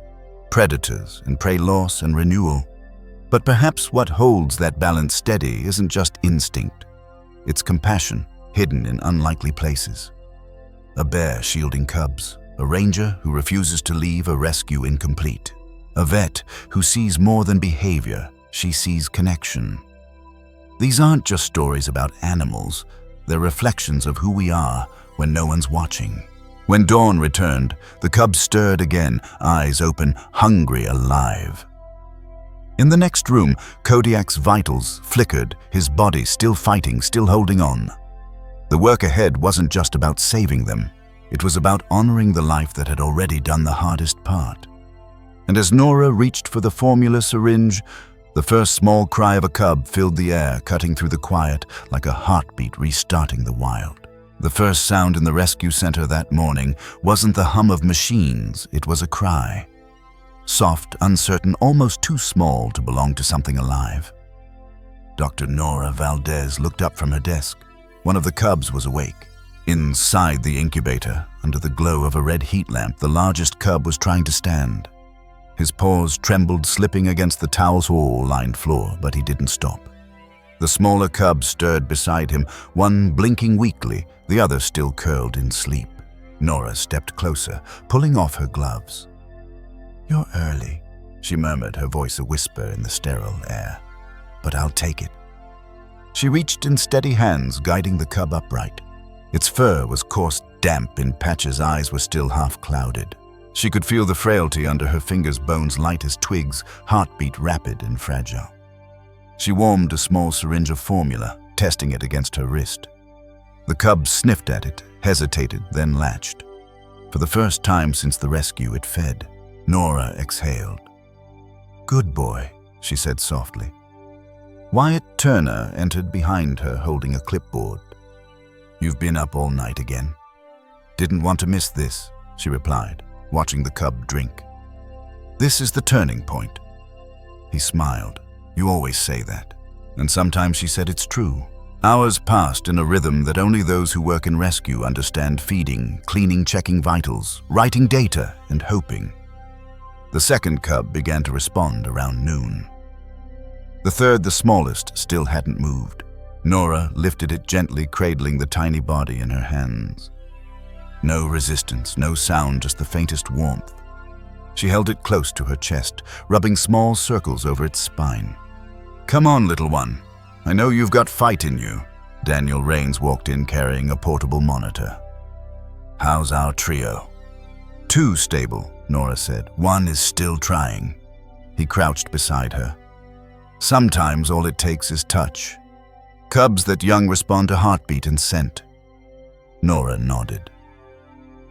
predators and prey loss and renewal. But perhaps what holds that balance steady isn't just instinct. It's compassion, hidden in unlikely places. A bear shielding cubs, a ranger who refuses to leave a rescue incomplete, a vet who sees more than behavior, she sees connection. These aren't just stories about animals, they're reflections of who we are when no one's watching. When dawn returned, the cubs stirred again, eyes open, hungry, alive. In the next room, Kodiak's vitals flickered, his body still fighting, still holding on. The work ahead wasn't just about saving them. It was about honoring the life that had already done the hardest part. And as Nora reached for the formula syringe, the first small cry of a cub filled the air, cutting through the quiet like a heartbeat restarting the wild. The first sound in the rescue center that morning wasn't the hum of machines, it was a cry. Soft, uncertain, almost too small to belong to something alive. Dr. Nora Valdez looked up from her desk. One of the cubs was awake. Inside the incubator, under the glow of a red heat lamp, the largest cub was trying to stand. His paws trembled, slipping against the towel-lined floor, but he didn't stop. The smaller cub stirred beside him, one blinking weakly, the other still curled in sleep. Nora stepped closer, pulling off her gloves. "You're early," she murmured, her voice a whisper in the sterile air. "But I'll take it." She reached in steady hands, guiding the cub upright. Its fur was coarse, damp in patches, eyes were still half clouded. She could feel the frailty under her fingers, bones light as twigs, heartbeat rapid and fragile. She warmed a small syringe of formula, testing it against her wrist. The cub sniffed at it, hesitated, then latched. For the first time since the rescue, it fed. Nora exhaled. "Good boy," she said softly. Wyatt Turner entered behind her, holding a clipboard. "You've been up all night again?" "Didn't want to miss this," she replied, watching the cub drink. "This is the turning point." He smiled. "You always say that." And sometimes she said it's true. Hours passed in a rhythm that only those who work in rescue understand, feeding, cleaning, checking vitals, writing data, and hoping. The second cub began to respond around noon. The third, the smallest, still hadn't moved. Nora lifted it gently, cradling the tiny body in her hands. No resistance, no sound, just the faintest warmth. She held it close to her chest, rubbing small circles over its spine. "Come on, little one. I know you've got fight in you." Daniel Rains walked in carrying a portable monitor. "How's our trio?" "Two stable," Nora said. "One is still trying." He crouched beside her. "Sometimes all it takes is touch." Cubs that young respond to heartbeat and scent. Nora nodded.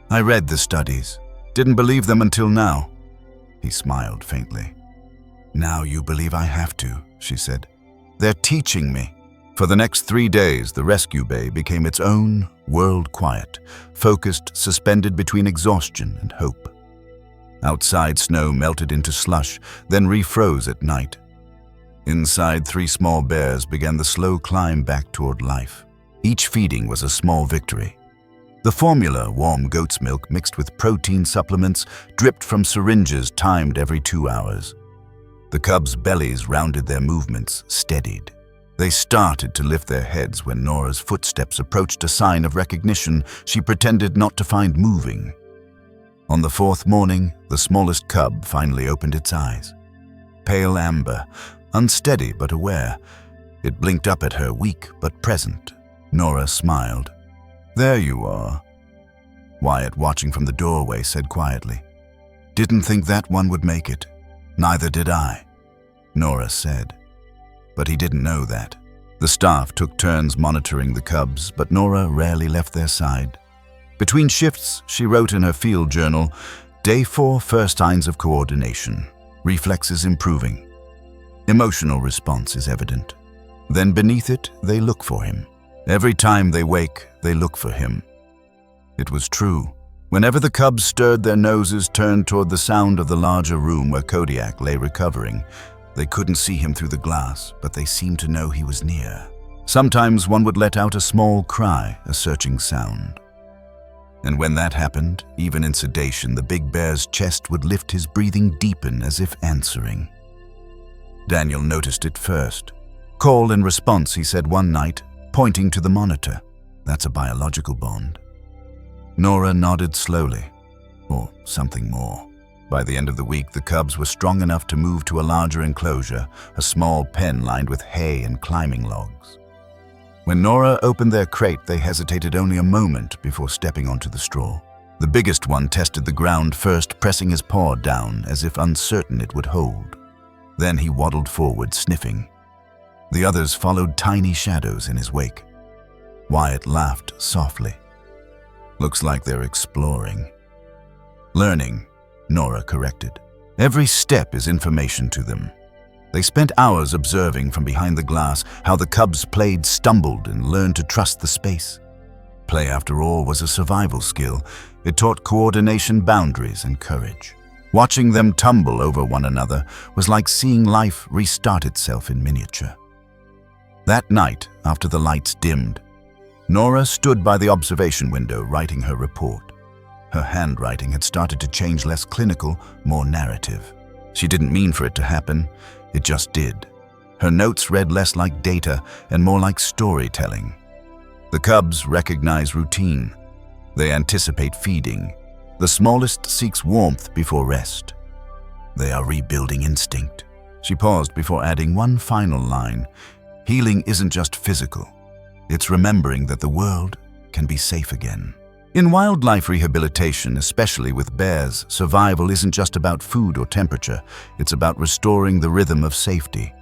I read the studies. Didn't believe them until now. He smiled faintly. Now you believe I have to, she said. They're teaching me. For the next 3 days, the rescue bay became its own world quiet, focused, suspended between exhaustion and hope. Outside, snow melted into slush, then refroze at night. Inside, 3 small bears began the slow climb back toward life. Each feeding was a small victory. The formula, warm goat's milk mixed with protein supplements, dripped from syringes timed every 2 hours. The cubs' bellies rounded their movements, steadied. They started to lift their heads when Nora's footsteps approached a sign of recognition she pretended not to find moving. On the 4th morning, the smallest cub finally opened its eyes. Pale amber, unsteady but aware, it blinked up at her, weak but present. Nora smiled. There you are. Wyatt, watching from the doorway, said quietly. Didn't think that one would make it. Neither did I, Nora said. But he didn't know that. The staff took turns monitoring the cubs, but Nora rarely left their side. Between shifts, she wrote in her field journal, Day 4, first signs of coordination. Reflexes improving. Emotional response is evident. Then beneath it, they look for him. Every time they wake, they look for him. It was true. Whenever the cubs stirred, their noses turned toward the sound of the larger room where Kodiak lay recovering. They couldn't see him through the glass, but they seemed to know he was near. Sometimes one would let out a small cry, a searching sound. And when that happened, even in sedation, the big bear's chest would lift, his breathing deepen as if answering. Daniel noticed it first. Call and response, he said one night, pointing to the monitor. That's a biological bond. Nora nodded slowly, or something more. By the end of the week, the cubs were strong enough to move to a larger enclosure, a small pen lined with hay and climbing logs. When Nora opened their crate, they hesitated only a moment before stepping onto the straw. The biggest one tested the ground first, pressing his paw down as if uncertain it would hold. Then he waddled forward, sniffing. The others followed, tiny shadows in his wake. Wyatt laughed softly. Looks like they're exploring. Learning, Nora corrected. Every step is information to them. They spent hours observing from behind the glass how the cubs played, stumbled, and learned to trust the space. Play, after all, was a survival skill. It taught coordination, boundaries, and courage. Watching them tumble over one another was like seeing life restart itself in miniature. That night, after the lights dimmed, Nora stood by the observation window writing her report. Her handwriting had started to change, less clinical, more narrative. She didn't mean for it to happen, it just did. Her notes read less like data and more like storytelling. The cubs recognize routine. They anticipate feeding. The smallest seeks warmth before rest. They are rebuilding instinct. She paused before adding one final line. Healing isn't just physical. It's remembering that the world can be safe again. In wildlife rehabilitation, especially with bears, survival isn't just about food or temperature. It's about restoring the rhythm of safety.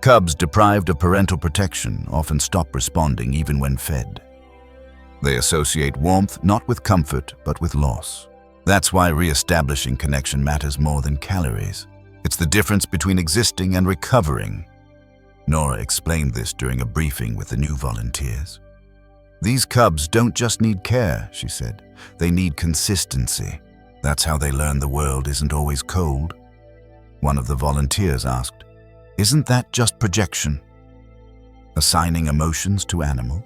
Cubs deprived of parental protection often stop responding even when fed. They associate warmth not with comfort, but with loss. That's why re-establishing connection matters more than calories. It's the difference between existing and recovering. Nora explained this during a briefing with the new volunteers. These cubs don't just need care, she said. They need consistency. That's how they learn the world isn't always cold. One of the volunteers asked, Isn't that just projection? Assigning emotions to animals?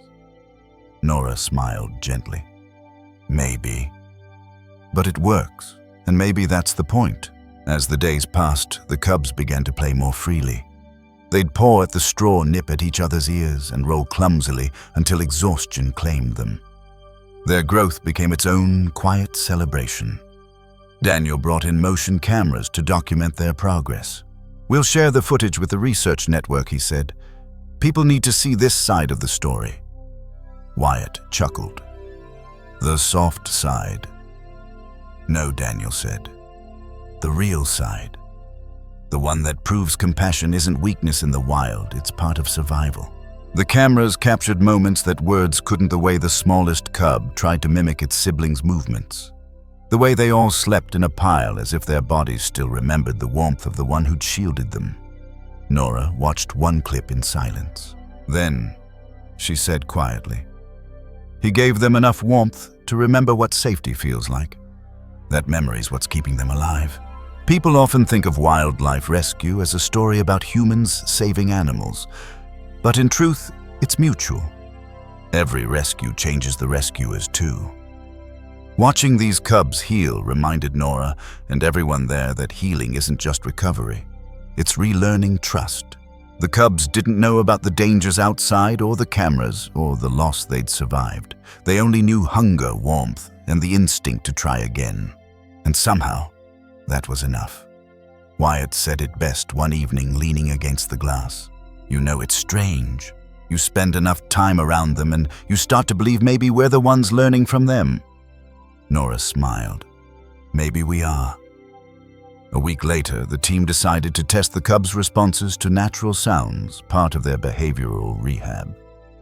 Nora smiled gently. Maybe. But it works, and maybe that's the point. As the days passed, the cubs began to play more freely. They'd paw at the straw, nip at each other's ears, and roll clumsily until exhaustion claimed them. Their growth became its own quiet celebration. Daniel brought in motion cameras to document their progress. We'll share the footage with the research network, he said. People need to see this side of the story. Wyatt chuckled. The soft side. No, Daniel said. The real side. The one that proves compassion isn't weakness in the wild, it's part of survival. The cameras captured moments that words couldn't, the way the smallest cub tried to mimic its siblings' movements. The way they all slept in a pile as if their bodies still remembered the warmth of the one who'd shielded them. Nora watched one clip in silence. Then, she said quietly, "He gave them enough warmth to remember what safety feels like. That memory's what's keeping them alive." People often think of wildlife rescue as a story about humans saving animals, but in truth, it's mutual. Every rescue changes the rescuers too. Watching these cubs heal reminded Nora and everyone there that healing isn't just recovery. It's relearning trust. The cubs didn't know about the dangers outside or the cameras or the loss they'd survived. They only knew hunger, warmth, and the instinct to try again. And somehow, that was enough. Wyatt said it best one evening leaning against the glass. "You know, it's strange. You spend enough time around them and you start to believe maybe we're the ones learning from them." Nora smiled. "Maybe we are." A week later, the team decided to test the cubs' responses to natural sounds, part of their behavioral rehab.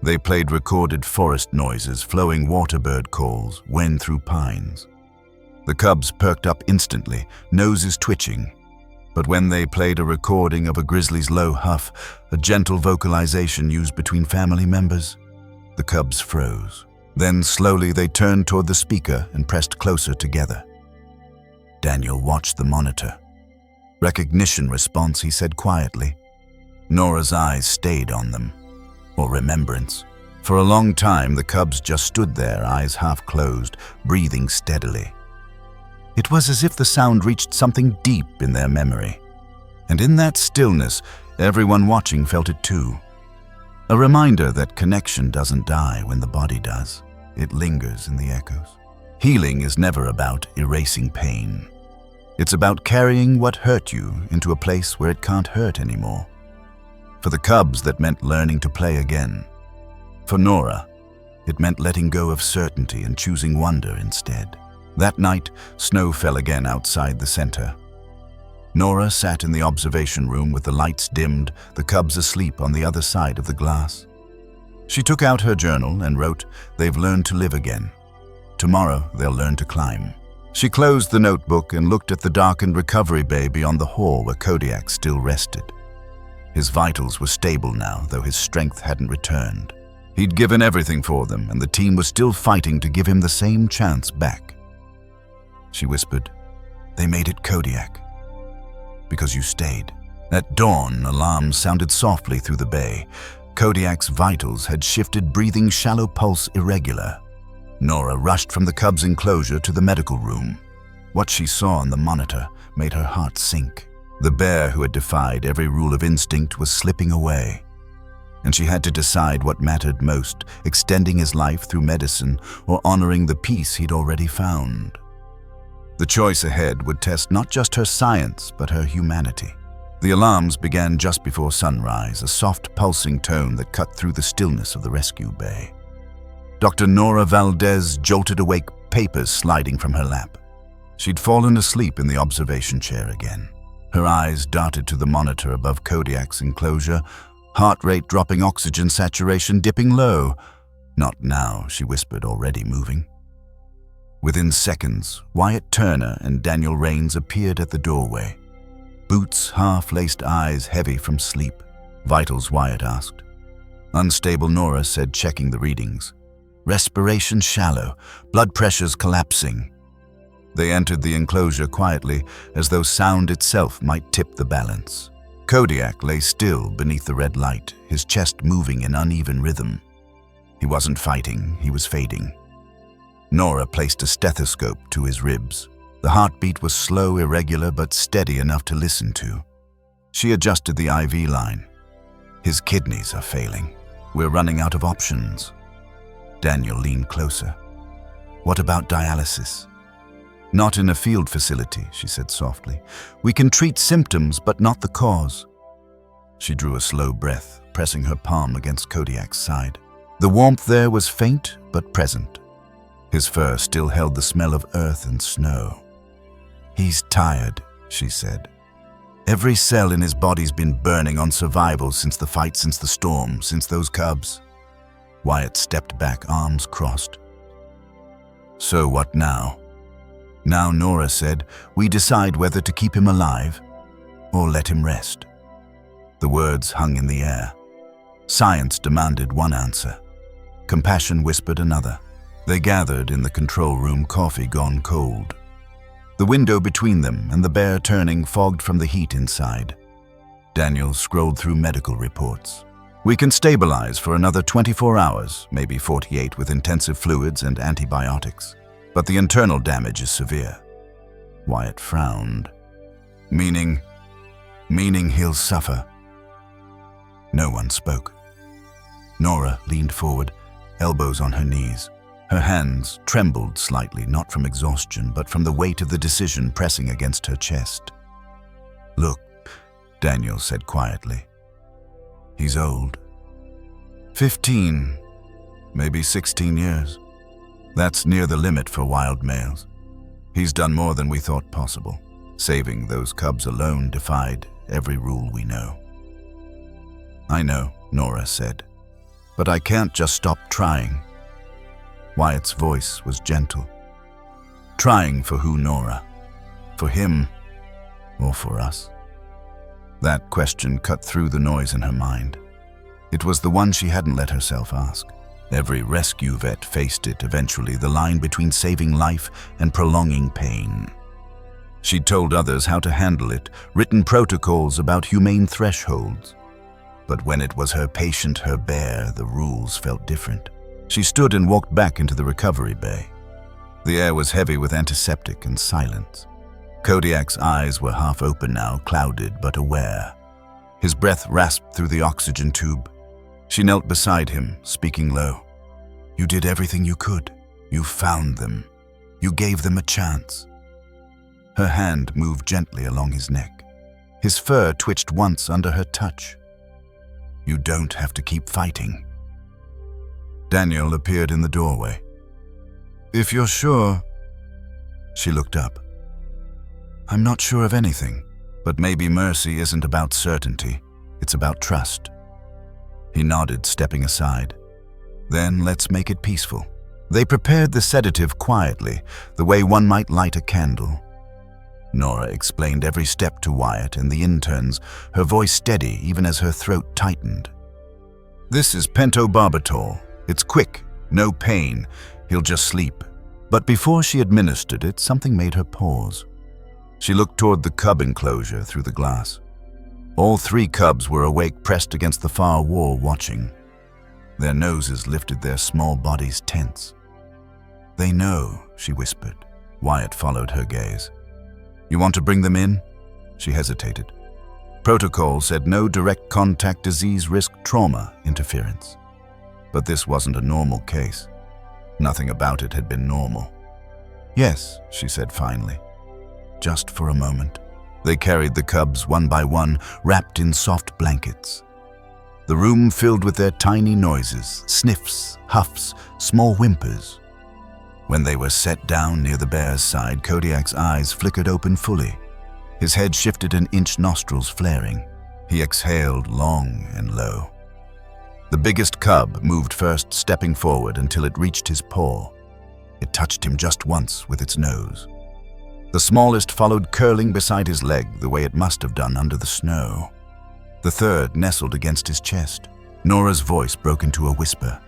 They played recorded forest noises, flowing waterbird calls, wind through pines. The cubs perked up instantly, noses twitching. But when they played a recording of a grizzly's low huff, a gentle vocalization used between family members, the cubs froze. Then slowly they turned toward the speaker and pressed closer together. Daniel watched the monitor. "Recognition response," he said quietly. Nora's eyes stayed on them. Or remembrance. For a long time, the cubs just stood there, eyes half closed, breathing steadily. It was as if the sound reached something deep in their memory. And in that stillness, everyone watching felt it too. A reminder that connection doesn't die when the body does. It lingers in the echoes. Healing is never about erasing pain. It's about carrying what hurt you into a place where it can't hurt anymore. For the cubs, that meant learning to play again. For Nora, it meant letting go of certainty and choosing wonder instead. That night, snow fell again outside the center. Nora sat in the observation room with the lights dimmed, the cubs asleep on the other side of the glass. She took out her journal and wrote, "They've learned to live again. Tomorrow, they'll learn to climb." She closed the notebook and looked at the darkened recovery bay beyond the hall where Kodiak still rested. His vitals were stable now, though his strength hadn't returned. He'd given everything for them, and the team was still fighting to give him the same chance back. She whispered, "They made it, Kodiak. Because you stayed." At dawn, alarms sounded softly through the bay. Kodiak's vitals had shifted, breathing shallow pulse irregular. Nora rushed from the cub's enclosure to the medical room. What she saw on the monitor made her heart sink. The bear who had defied every rule of instinct was slipping away. And she had to decide what mattered most, extending his life through medicine or honoring the peace he'd already found. The choice ahead would test not just her science, but her humanity. The alarms began just before sunrise, a soft pulsing tone that cut through the stillness of the rescue bay. Dr. Nora Valdez jolted awake, papers sliding from her lap. She'd fallen asleep in the observation chair again. Her eyes darted to the monitor above Kodiak's enclosure, heart rate dropping, oxygen saturation dipping low. "Not now," she whispered, already moving. Within seconds, Wyatt Turner and Daniel Rains appeared at the doorway. Boots, half-laced eyes heavy from sleep. "Vitals?" Wyatt asked. Unstable, Nora said, checking the readings. "Respiration shallow, blood pressures collapsing." They entered the enclosure quietly, as though sound itself might tip the balance. Kodiak lay still beneath the red light, his chest moving in uneven rhythm. He wasn't fighting, he was fading. Nora placed a stethoscope to his ribs. The heartbeat was slow, irregular, but steady enough to listen to. She adjusted the IV line. "His kidneys are failing. We're running out of options." Daniel leaned closer. "What about dialysis?" "Not in a field facility," she said softly. "We can treat symptoms, but not the cause." She drew a slow breath, pressing her palm against Kodiak's side. The warmth there was faint but present. His fur still held the smell of earth and snow. "He's tired," she said. Every cell in his body's been burning on survival since the fight, since the storm, since those cubs. Wyatt stepped back, arms crossed. So what now? Now, Nora said, we decide whether to keep him alive or let him rest. The words hung in the air. Science demanded one answer. Compassion whispered another. They gathered in the control room, coffee gone cold. The window between them and the bear turning fogged from the heat inside. Daniel scrolled through medical reports. We can stabilize for another 24 hours, maybe 48 with intensive fluids and antibiotics. But the internal damage is severe. Wyatt frowned. Meaning he'll suffer. No one spoke. Nora leaned forward, elbows on her knees. Her hands trembled slightly, not from exhaustion, but from the weight of the decision pressing against her chest. Look, Daniel said quietly. He's old. 15, maybe 16 years. That's near the limit for wild males. He's done more than we thought possible. Saving those cubs alone defied every rule we know. I know, Nora said, but I can't just stop trying. Wyatt's voice was gentle. Trying for who, Nora? For him or for us? That question cut through the noise in her mind. It was the one she hadn't let herself ask. Every rescue vet faced it eventually, the line between saving life and prolonging pain. She'd told others how to handle it, written protocols about humane thresholds. But when it was her patient, her bear, the rules felt different. She stood and walked back into the recovery bay. The air was heavy with antiseptic and silence. Kodiak's eyes were half open now, clouded but aware. His breath rasped through the oxygen tube. She knelt beside him, speaking low. You did everything you could. You found them. You gave them a chance. Her hand moved gently along his neck. His fur twitched once under her touch. You don't have to keep fighting. Daniel appeared in the doorway. If you're sure... She looked up. I'm not sure of anything, but maybe mercy isn't about certainty. It's about trust. He nodded, stepping aside. Then let's make it peaceful. They prepared the sedative quietly, the way one might light a candle. Nora explained every step to Wyatt and the interns, her voice steady even as her throat tightened. This is pentobarbital. It's quick, no pain. He'll just sleep. But before she administered it, something made her pause. She looked toward the cub enclosure through the glass. All 3 cubs were awake, pressed against the far wall, watching. Their noses lifted, their small bodies tense. They know, she whispered. Wyatt followed her gaze. You want to bring them in? She hesitated. Protocol said no direct contact, disease risk, trauma interference. But this wasn't a normal case. Nothing about it had been normal. Yes, she said finally. Just for a moment. They carried the cubs one by one, wrapped in soft blankets. The room filled with their tiny noises, sniffs, huffs, small whimpers. When they were set down near the bear's side, Kodiak's eyes flickered open fully. His head shifted an inch, nostrils flaring. He exhaled long and low. The biggest cub moved first, stepping forward until it reached his paw. It touched him just once with its nose. The smallest followed, curling beside his leg the way it must have done under the snow. The third nestled against his chest. Nora's voice broke into a whisper.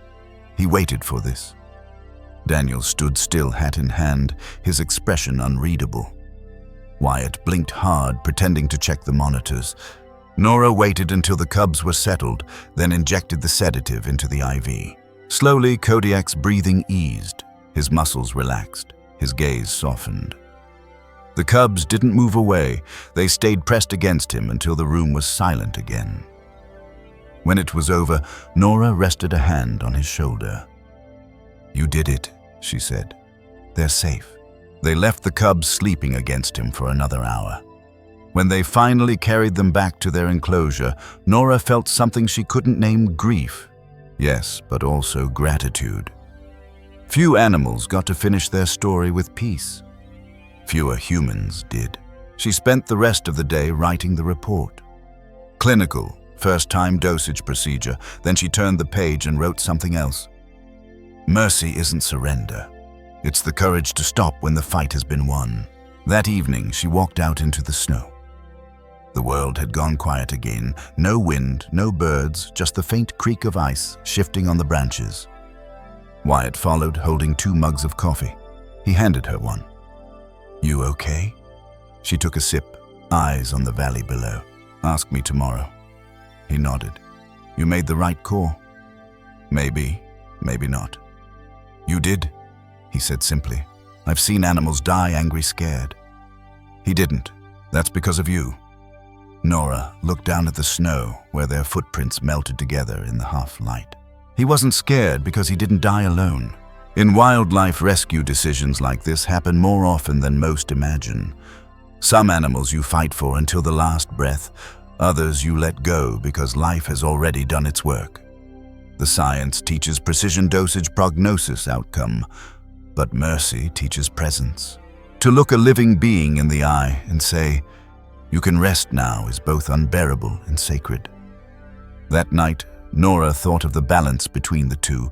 He waited for this. Daniel stood still, hat in hand, his expression unreadable. Wyatt blinked hard, pretending to check the monitors. Nora waited until the cubs were settled, then injected the sedative into the IV. Slowly, Kodiak's breathing eased. His muscles relaxed. His gaze softened. The cubs didn't move away. They stayed pressed against him until the room was silent again. When it was over, Nora rested a hand on his shoulder. You did it, she said. They're safe. They left the cubs sleeping against him for another hour. When they finally carried them back to their enclosure, Nora felt something she couldn't name: grief. Yes, but also gratitude. Few animals got to finish their story with peace. Fewer humans did. She spent the rest of the day writing the report. Clinical, first-time dosage procedure. Then she turned the page and wrote something else. Mercy isn't surrender. It's the courage to stop when the fight has been won. That evening, she walked out into the snow. The world had gone quiet again. No wind, no birds, just the faint creak of ice shifting on the branches. Wyatt followed, holding 2 mugs of coffee. He handed her one. You okay? She took a sip, eyes on the valley below. Ask me tomorrow. He nodded. You made the right call. Maybe, maybe not. You did, he said simply. I've seen animals die angry, scared. He didn't. That's because of you. Nora looked down at the snow where their footprints melted together in the half-light. He wasn't scared because he didn't die alone. In wildlife rescue, decisions like this happen more often than most imagine. Some animals you fight for until the last breath, others you let go because life has already done its work. The science teaches precision dosage prognosis outcome, but mercy teaches presence. To look a living being in the eye and say, you can rest now, is both unbearable and sacred. That night, Nora thought of the balance between the two,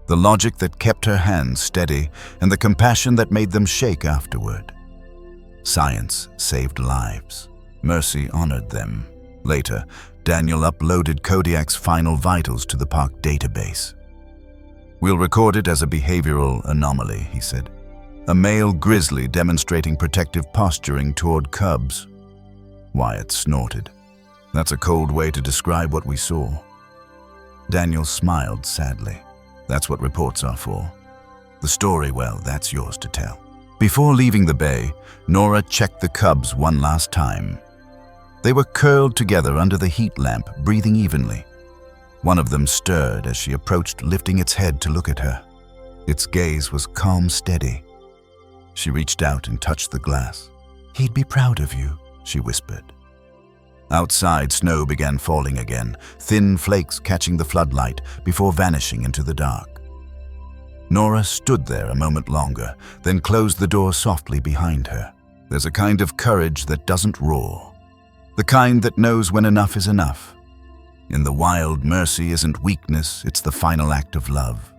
the logic that kept her hands steady and the compassion that made them shake afterward. Science saved lives. Mercy honored them. Later, Daniel uploaded Kodiak's final vitals to the park database. We'll record it as a behavioral anomaly, he said. A male grizzly demonstrating protective posturing toward cubs. Wyatt snorted. That's a cold way to describe what we saw. Daniel smiled sadly. That's what reports are for. The story, well, that's yours to tell. Before leaving the bay, Nora checked the cubs one last time. They were curled together under the heat lamp, breathing evenly. One of them stirred as she approached, lifting its head to look at her. Its gaze was calm, steady. She reached out and touched the glass. He'd be proud of you, she whispered. Outside, snow began falling again, thin flakes catching the floodlight before vanishing into the dark. Nora stood there a moment longer, then closed the door softly behind her. There's a kind of courage that doesn't roar. The kind that knows when enough is enough. In the wild, mercy isn't weakness, it's the final act of love.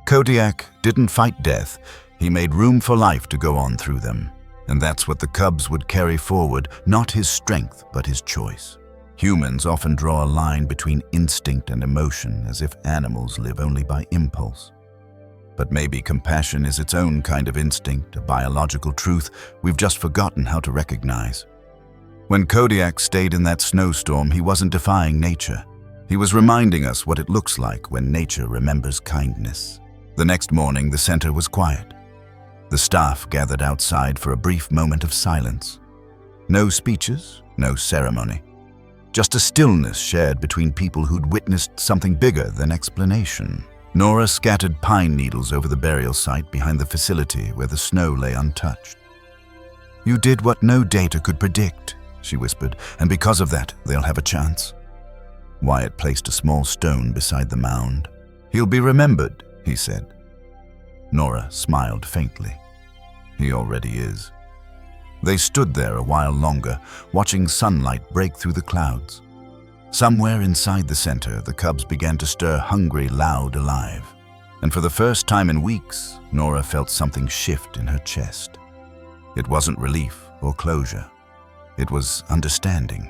Kodiak didn't fight death, he made room for life to go on through them. And that's what the cubs would carry forward, not his strength, but his choice. Humans often draw a line between instinct and emotion, as if animals live only by impulse. But maybe compassion is its own kind of instinct, a biological truth we've just forgotten how to recognize. When Kodiak stayed in that snowstorm, he wasn't defying nature. He was reminding us what it looks like when nature remembers kindness. The next morning, the center was quiet. The staff gathered outside for a brief moment of silence. No speeches, no ceremony. Just a stillness shared between people who'd witnessed something bigger than explanation. Nora scattered pine needles over the burial site behind the facility where the snow lay untouched. You did what no data could predict, she whispered, and because of that, they'll have a chance. Wyatt placed a small stone beside the mound. He'll be remembered, he said. Nora smiled faintly. He already is. They stood there a while longer, watching sunlight break through the clouds. Somewhere inside the center, the cubs began to stir, hungry, loud, alive. And for the first time in weeks, Nora felt something shift in her chest. It wasn't relief or closure. It was understanding.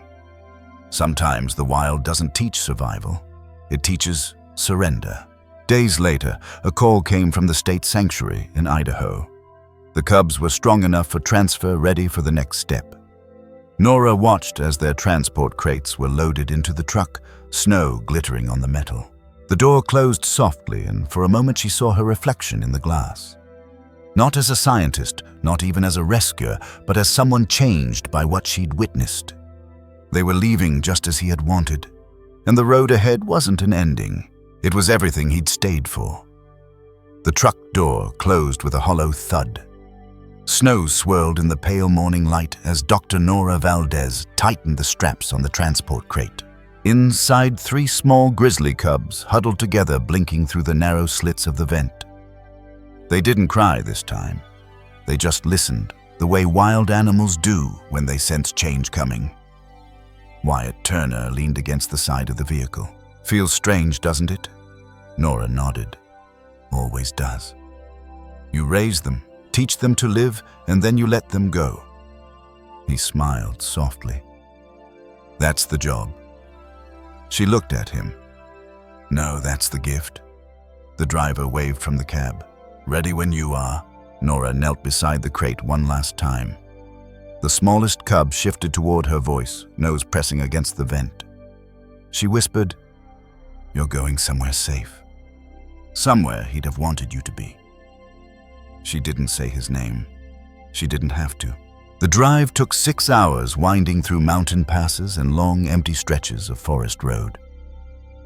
Sometimes the wild doesn't teach survival. It teaches surrender. Days later, a call came from the state sanctuary in Idaho. The cubs were strong enough for transfer, ready for the next step. Nora watched as their transport crates were loaded into the truck, snow glittering on the metal. The door closed softly, and for a moment she saw her reflection in the glass. Not as a scientist, not even as a rescuer, but as someone changed by what she'd witnessed. They were leaving just as he had wanted, and the road ahead wasn't an ending. It was everything he'd stayed for. The truck door closed with a hollow thud. Snow swirled in the pale morning light as Dr. Nora Valdez tightened the straps on the transport crate. Inside, 3 small grizzly cubs huddled together, blinking through the narrow slits of the vent. They didn't cry this time. They just listened, the way wild animals do when they sense change coming. Wyatt Turner leaned against the side of the vehicle. "Feels strange, doesn't it?" Nora nodded. "Always does. You raise them, teach them to live, and then you let them go." He smiled softly. "That's the job." She looked at him. "No, that's the gift." The driver waved from the cab. "Ready when you are." Nora knelt beside the crate one last time. The smallest cub shifted toward her voice, nose pressing against the vent. She whispered, "You're going somewhere safe. Somewhere he'd have wanted you to be." She didn't say his name. She didn't have to. The drive took 6 hours, winding through mountain passes and long, empty stretches of forest road.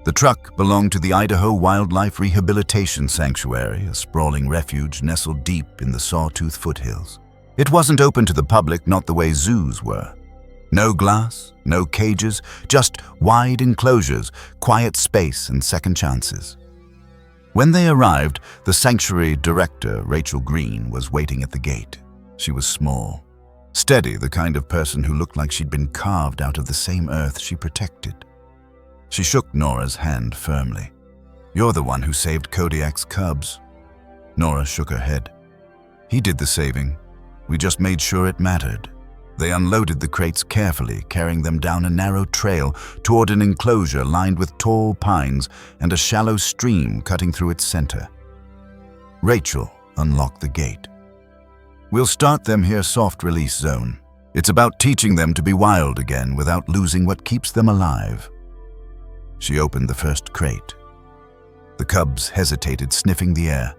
The truck belonged to the Idaho Wildlife Rehabilitation Sanctuary, a sprawling refuge nestled deep in the Sawtooth foothills. It wasn't open to the public, not the way zoos were. No glass, no cages, just wide enclosures, quiet space, and second chances. When they arrived, the sanctuary director, Rachel Green, was waiting at the gate. She was small, steady, the kind of person who looked like she'd been carved out of the same earth she protected. She shook Nora's hand firmly. "You're the one who saved Kodiak's cubs." Nora shook her head. "He did the saving. We just made sure it mattered." They unloaded the crates carefully, carrying them down a narrow trail toward an enclosure lined with tall pines and a shallow stream cutting through its center. Rachel unlocked the gate. "We'll start them here, soft release zone. It's about teaching them to be wild again without losing what keeps them alive." She opened the first crate. The cubs hesitated, sniffing the air.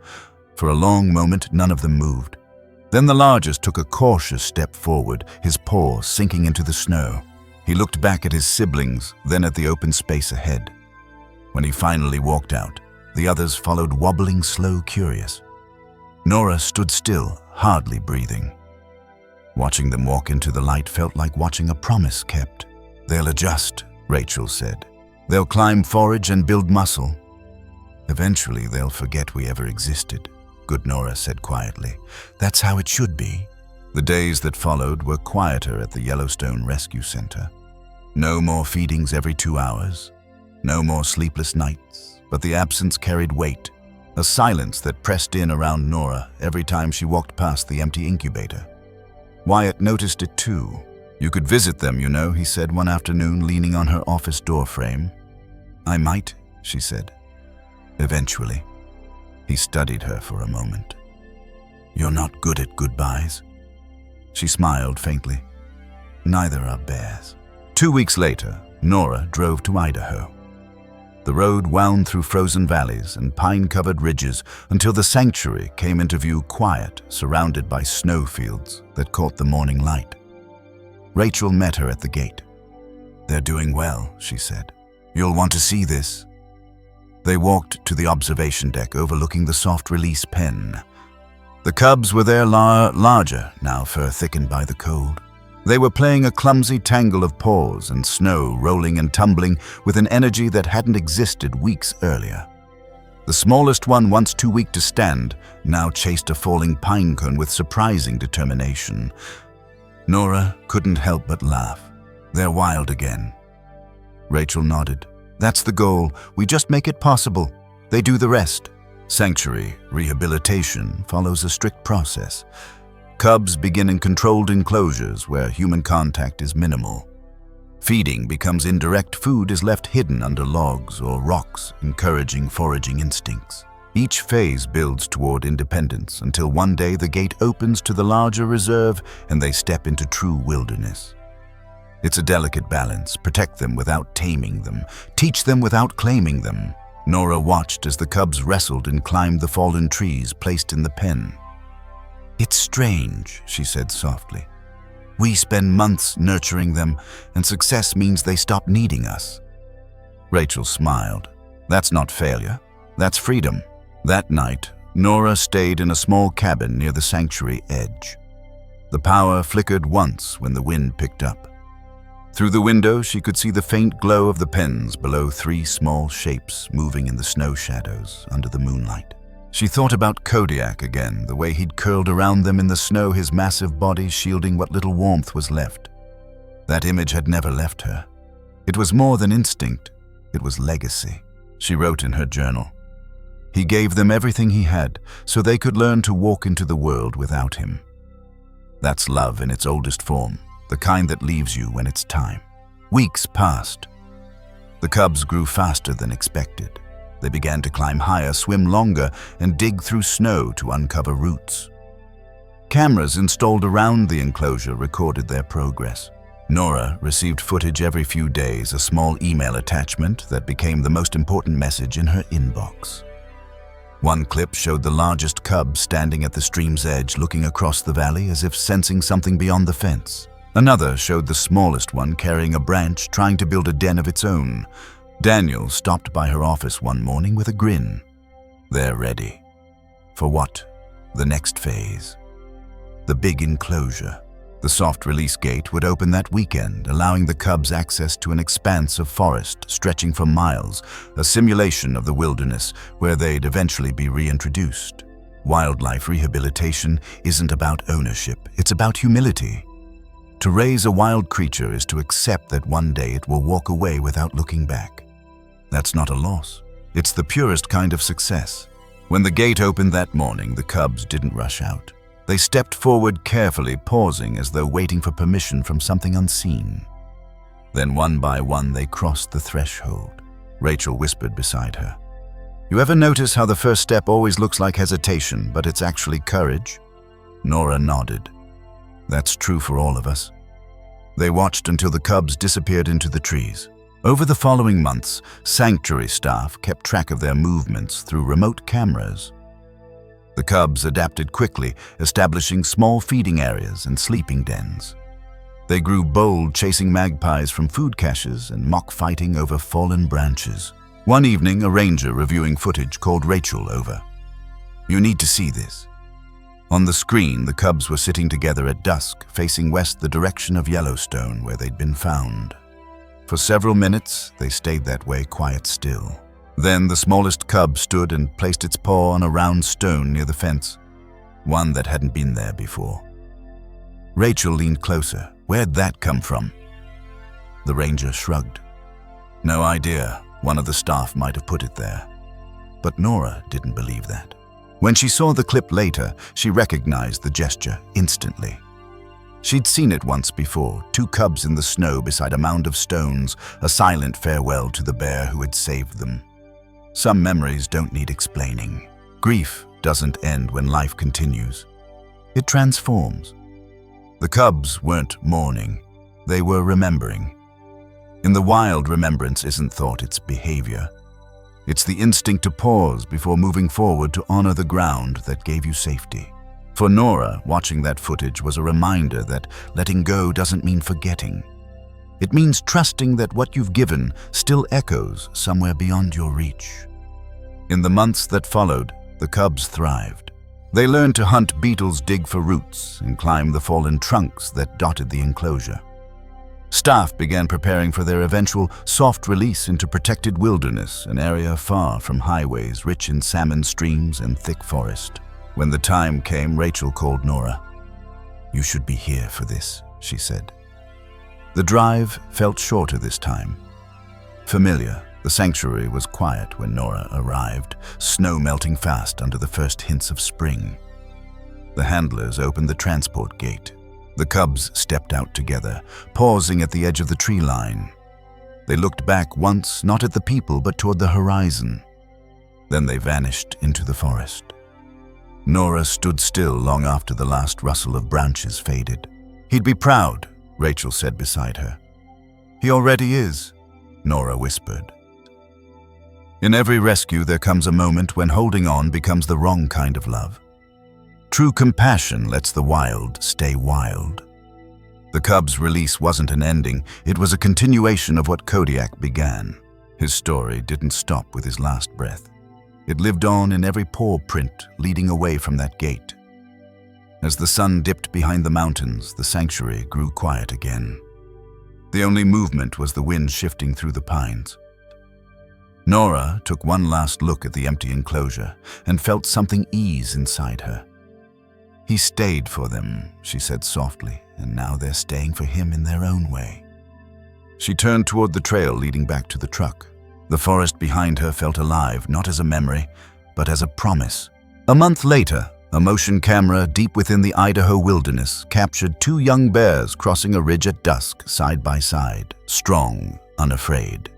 For a long moment, none of them moved. Then the largest took a cautious step forward, his paw sinking into the snow. He looked back at his siblings, then at the open space ahead. When he finally walked out, the others followed, wobbling, slow, curious. Nora stood still, hardly breathing. Watching them walk into the light felt like watching a promise kept. "They'll adjust," Rachel said. "They'll climb, forage, and build muscle. Eventually, they'll forget we ever existed," Good Nora said quietly. "That's how it should be." The days that followed were quieter at the Yellowstone Rescue Center. No more feedings every 2 hours. No more sleepless nights, but the absence carried weight, a silence that pressed in around Nora every time she walked past the empty incubator. Wyatt noticed it too. "You could visit them, you know," he said one afternoon, leaning on her office door frame. "I might," she said. "Eventually." He studied her for a moment. "You're not good at goodbyes." She smiled faintly. "Neither are bears." 2 weeks later, Nora drove to Idaho. The road wound through frozen valleys and pine-covered ridges until the sanctuary came into view, quiet, surrounded by snowfields that caught the morning light. Rachel met her at the gate. "They're doing well," she said. "You'll want to see this." They walked to the observation deck overlooking the soft-release pen. The cubs were there, larger, now fur thickened by the cold. They were playing a clumsy tangle of paws and snow, rolling and tumbling with an energy that hadn't existed weeks earlier. The smallest one, once too weak to stand, now chased a falling pine cone with surprising determination. Nora couldn't help but laugh. "They're wild again." Rachel nodded. "That's the goal. We just make it possible. They do the rest." Sanctuary rehabilitation follows a strict process. Cubs begin in controlled enclosures where human contact is minimal. Feeding becomes indirect. Food is left hidden under logs or rocks, encouraging foraging instincts. Each phase builds toward independence until one day the gate opens to the larger reserve and they step into true wilderness. It's a delicate balance. Protect them without taming them. Teach them without claiming them. Nora watched as the cubs wrestled and climbed the fallen trees placed in the pen. "It's strange," she said softly. "We spend months nurturing them, and success means they stop needing us." Rachel smiled. "That's not failure. That's freedom." That night, Nora stayed in a small cabin near the sanctuary edge. The power flickered once when the wind picked up. Through the window, she could see the faint glow of the pens below, 3 small shapes moving in the snow shadows under the moonlight. She thought about Kodiak again, the way he'd curled around them in the snow, his massive body shielding what little warmth was left. That image had never left her. It was more than instinct, it was legacy. She wrote in her journal. He gave them everything he had, so they could learn to walk into the world without him. That's love in its oldest form, the kind that leaves you when it's time. Weeks passed. The cubs grew faster than expected. They began to climb higher, swim longer, and dig through snow to uncover roots. Cameras installed around the enclosure recorded their progress. Nora received footage every few days, a small email attachment that became the most important message in her inbox. One clip showed the largest cub standing at the stream's edge, looking across the valley as if sensing something beyond the fence. Another showed the smallest one carrying a branch, trying to build a den of its own. Daniel stopped by her office one morning with a grin. They're ready. For what? The next phase. The big enclosure. The soft release gate would open that weekend, allowing the cubs access to an expanse of forest stretching for miles, a simulation of the wilderness where they'd eventually be reintroduced. Wildlife rehabilitation isn't about ownership, it's about humility. To raise a wild creature is to accept that one day it will walk away without looking back. That's not a loss. It's the purest kind of success. When the gate opened that morning, the cubs didn't rush out. They stepped forward carefully, pausing as though waiting for permission from something unseen. Then one by one they crossed the threshold. Rachel whispered beside her. You ever notice how the first step always looks like hesitation, but it's actually courage? Nora nodded. That's true for all of us. They watched until the cubs disappeared into the trees. Over the following months, sanctuary staff kept track of their movements through remote cameras. The cubs adapted quickly, establishing small feeding areas and sleeping dens. They grew bold, chasing magpies from food caches and mock fighting over fallen branches. One evening, a ranger reviewing footage called Rachel over. You need to see this. On the screen, the cubs were sitting together at dusk, facing west the direction of Yellowstone, where they'd been found. For several minutes, they stayed that way, quiet still. Then the smallest cub stood and placed its paw on a round stone near the fence, one that hadn't been there before. Rachel leaned closer. Where'd that come from? The ranger shrugged. No idea. One of the staff might have put it there. But Nora didn't believe that. When she saw the clip later, she recognized the gesture instantly. She'd seen it once before, two cubs in the snow beside a mound of stones, a silent farewell to the bear who had saved them. Some memories don't need explaining. Grief doesn't end when life continues. It transforms. The cubs weren't mourning. They were remembering. In the wild, remembrance isn't thought, it's behavior. It's the instinct to pause before moving forward to honor the ground that gave you safety. For Nora, watching that footage was a reminder that letting go doesn't mean forgetting. It means trusting that what you've given still echoes somewhere beyond your reach. In the months that followed, the cubs thrived. They learned to hunt beetles, dig for roots, and climb the fallen trunks that dotted the enclosure. Staff began preparing for their eventual soft release into protected wilderness, an area far from highways, rich in salmon streams and thick forest. When the time came, Rachel called Nora. You should be here for this, she said. The drive felt shorter this time. Familiar, the sanctuary was quiet when Nora arrived, snow melting fast under the first hints of spring. The handlers opened the transport gate. The cubs stepped out together, pausing at the edge of the tree line. They looked back once, not at the people, but toward the horizon. Then they vanished into the forest. Nora stood still long after the last rustle of branches faded. He'd be proud, Rachel said beside her. He already is, Nora whispered. In every rescue, there comes a moment when holding on becomes the wrong kind of love. True compassion lets the wild stay wild. The cubs' release wasn't an ending, it was a continuation of what Kodiak began. His story didn't stop with his last breath. It lived on in every paw print leading away from that gate. As the sun dipped behind the mountains, the sanctuary grew quiet again. The only movement was the wind shifting through the pines. Nora took one last look at the empty enclosure and felt something ease inside her. "He stayed for them," she said softly, "and now they're staying for him in their own way." She turned toward the trail leading back to the truck. The forest behind her felt alive, not as a memory, but as a promise. A month later, a motion camera deep within the Idaho wilderness captured two young bears crossing a ridge at dusk, side by side, strong, unafraid.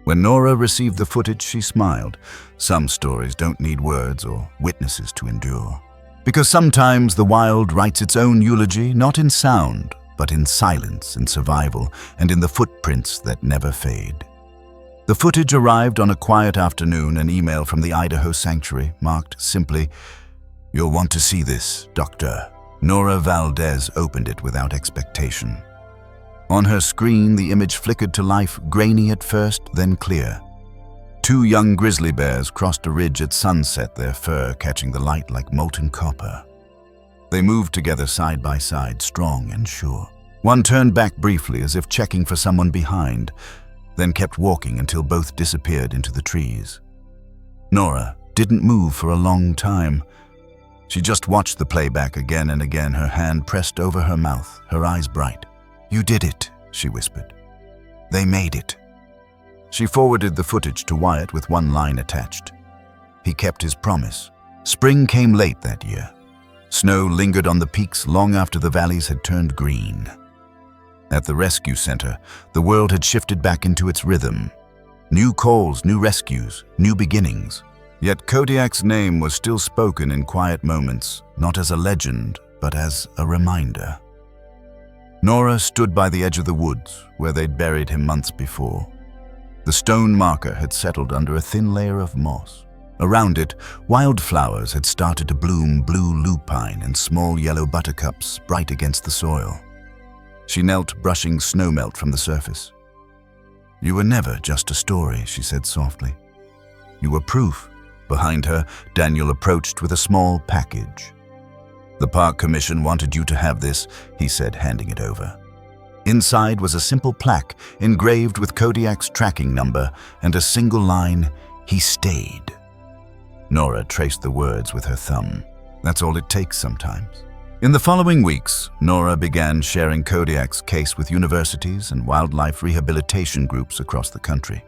When Nora received the footage, she smiled. Some stories don't need words or witnesses to endure. Because sometimes the wild writes its own eulogy, not in sound, but in silence, in survival, and in the footprints that never fade. The footage arrived on a quiet afternoon, an email from the Idaho sanctuary, marked simply, "You'll want to see this, Doctor." Nora Valdez opened it without expectation. On her screen, the image flickered to life, grainy at first, then clear. Two young grizzly bears crossed a ridge at sunset, their fur catching the light like molten copper. They moved together side by side, strong and sure. One turned back briefly as if checking for someone behind, then kept walking until both disappeared into the trees. Nora didn't move for a long time. She just watched the playback again and again, her hand pressed over her mouth, her eyes bright. "You did it," she whispered. "They made it." She forwarded the footage to Wyatt with one line attached. He kept his promise. Spring came late that year. Snow lingered on the peaks long after the valleys had turned green. At the rescue center, the world had shifted back into its rhythm. New calls, new rescues, new beginnings. Yet Kodiak's name was still spoken in quiet moments, not as a legend, but as a reminder. Nora stood by the edge of the woods, where they'd buried him months before. The stone marker had settled under a thin layer of moss. Around it, wildflowers had started to bloom, blue lupine and small yellow buttercups bright against the soil. She knelt, brushing snowmelt from the surface. "You were never just a story," she said softly. "You were proof." Behind her, Daniel approached with a small package. "The Park Commission wanted you to have this," he said, handing it over. Inside was a simple plaque engraved with Kodiak's tracking number and a single line, "He stayed." Nora traced the words with her thumb. That's all it takes sometimes. In the following weeks, Nora began sharing Kodiak's case with universities and wildlife rehabilitation groups across the country.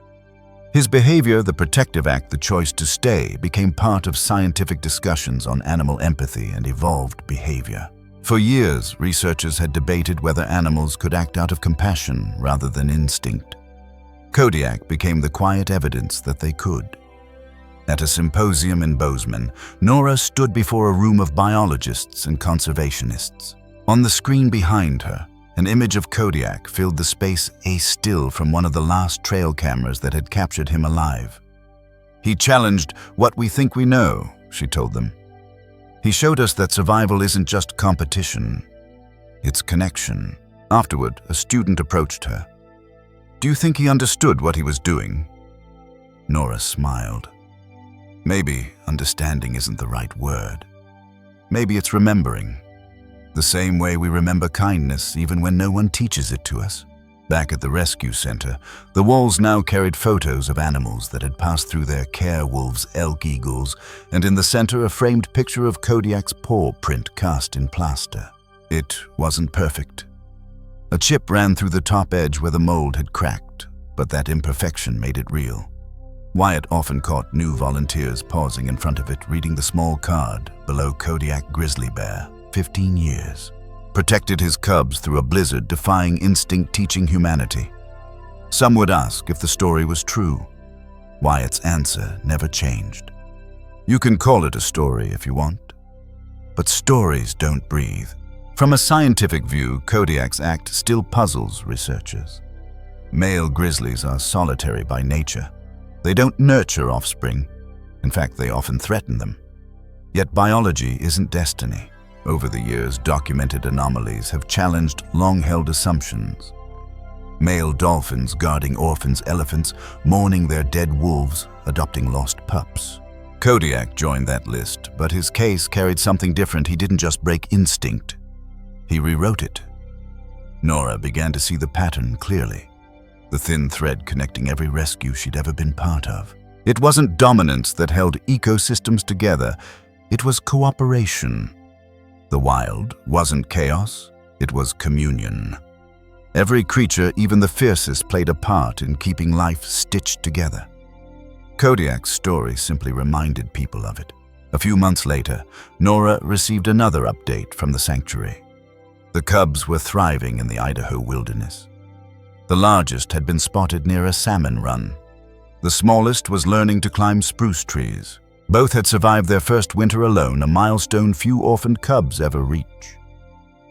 His behavior, the protective act, the choice to stay, became part of scientific discussions on animal empathy and evolved behavior. For years, researchers had debated whether animals could act out of compassion rather than instinct. Kodiak became the quiet evidence that they could. At a symposium in Bozeman, Nora stood before a room of biologists and conservationists. On the screen behind her, an image of Kodiak filled the space, a still from one of the last trail cameras that had captured him alive. "He challenged what we think we know," she told them. "He showed us that survival isn't just competition, it's connection." Afterward, a student approached her. "Do you think he understood what he was doing?" Nora smiled. "Maybe understanding isn't the right word. Maybe it's remembering. The same way we remember kindness even when no one teaches it to us." Back at the rescue center, the walls now carried photos of animals that had passed through their care: wolves, elk, eagles, and in the center a framed picture of Kodiak's paw print cast in plaster. It wasn't perfect. A chip ran through the top edge where the mold had cracked, but that imperfection made it real. Wyatt often caught new volunteers pausing in front of it, reading the small card below Kodiak grizzly bear, 15 years. Protected his cubs through a blizzard, defying instinct, teaching humanity. Some would ask if the story was true. Wyatt's answer never changed. "You can call it a story if you want, but stories don't breathe." From a scientific view, Kodiak's act still puzzles researchers. Male grizzlies are solitary by nature. They don't nurture offspring. In fact, they often threaten them. Yet biology isn't destiny. Over the years, documented anomalies have challenged long-held assumptions. Male dolphins guarding orphans, elephants mourning their dead wolves, adopting lost pups. Kodiak joined that list, but his case carried something different. He didn't just break instinct. He rewrote it. Nora began to see the pattern clearly. the thin thread connecting every rescue she'd ever been part of. It wasn't dominance that held ecosystems together, it was cooperation. The wild wasn't chaos, it was communion. Every creature, even the fiercest, played a part in keeping life stitched together. Kodiak's story simply reminded people of it. A few months later, Nora received another update from the sanctuary. The cubs were thriving in the Idaho wilderness. The largest had been spotted near a salmon run. The smallest was learning to climb spruce trees. Both had survived their first winter alone, a milestone few orphaned cubs ever reach.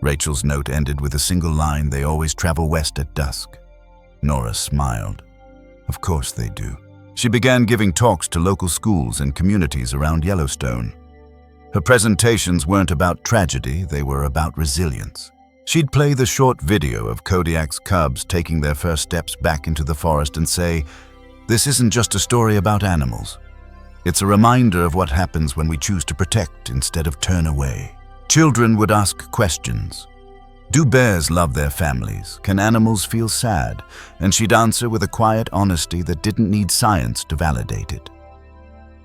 Rachel's note ended with a single line, "They always travel west at dusk." Nora smiled. Of course they do. She began giving talks to local schools and communities around Yellowstone. Her presentations weren't about tragedy, they were about resilience. She'd play the short video of Kodiak's cubs taking their first steps back into the forest and say, "This isn't just a story about animals. It's a reminder of what happens when we choose to protect instead of turn away." Children would ask questions. Do bears love their families? Can animals feel sad? And she'd answer with a quiet honesty that didn't need science to validate it.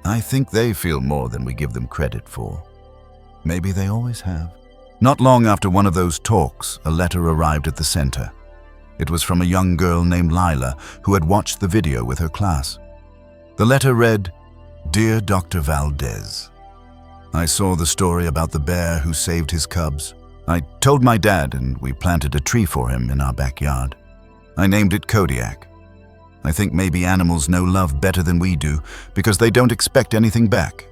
I think they feel more than we give them credit for. Maybe they always have. Not long after one of those talks, a letter arrived at the center. It was from a young girl named Lila who had watched the video with her class. The letter read, "Dear Dr. Valdez, I saw the story about the bear who saved his cubs. I told my dad and we planted a tree for him in our backyard. I named it Kodiak. I think maybe animals know love better than we do because they don't expect anything back."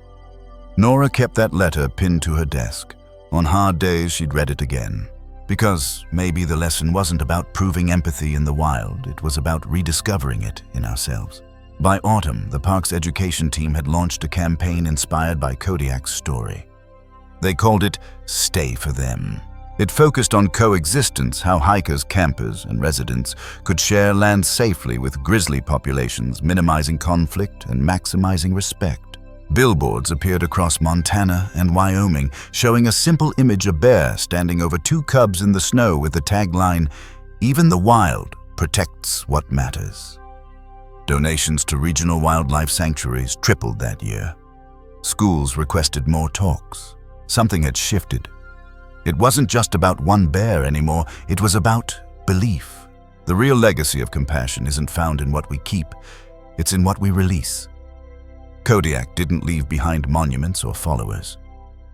Nora kept that letter pinned to her desk. On hard days, she'd read it again. Because maybe the lesson wasn't about proving empathy in the wild, it was about rediscovering it in ourselves. By autumn, the park's education team had launched a campaign inspired by Kodiak's story. They called it Stay for Them. It focused on coexistence, how hikers, campers, and residents could share land safely with grizzly populations, minimizing conflict and maximizing respect. Billboards appeared across Montana and Wyoming, showing a simple image of a bear standing over two cubs in the snow with the tagline, "Even the wild protects what matters." Donations to regional wildlife sanctuaries tripled that year. Schools requested more talks. Something had shifted. It wasn't just about one bear anymore, it was about belief. The real legacy of compassion isn't found in what we keep, it's in what we release. Kodiak didn't leave behind monuments or followers.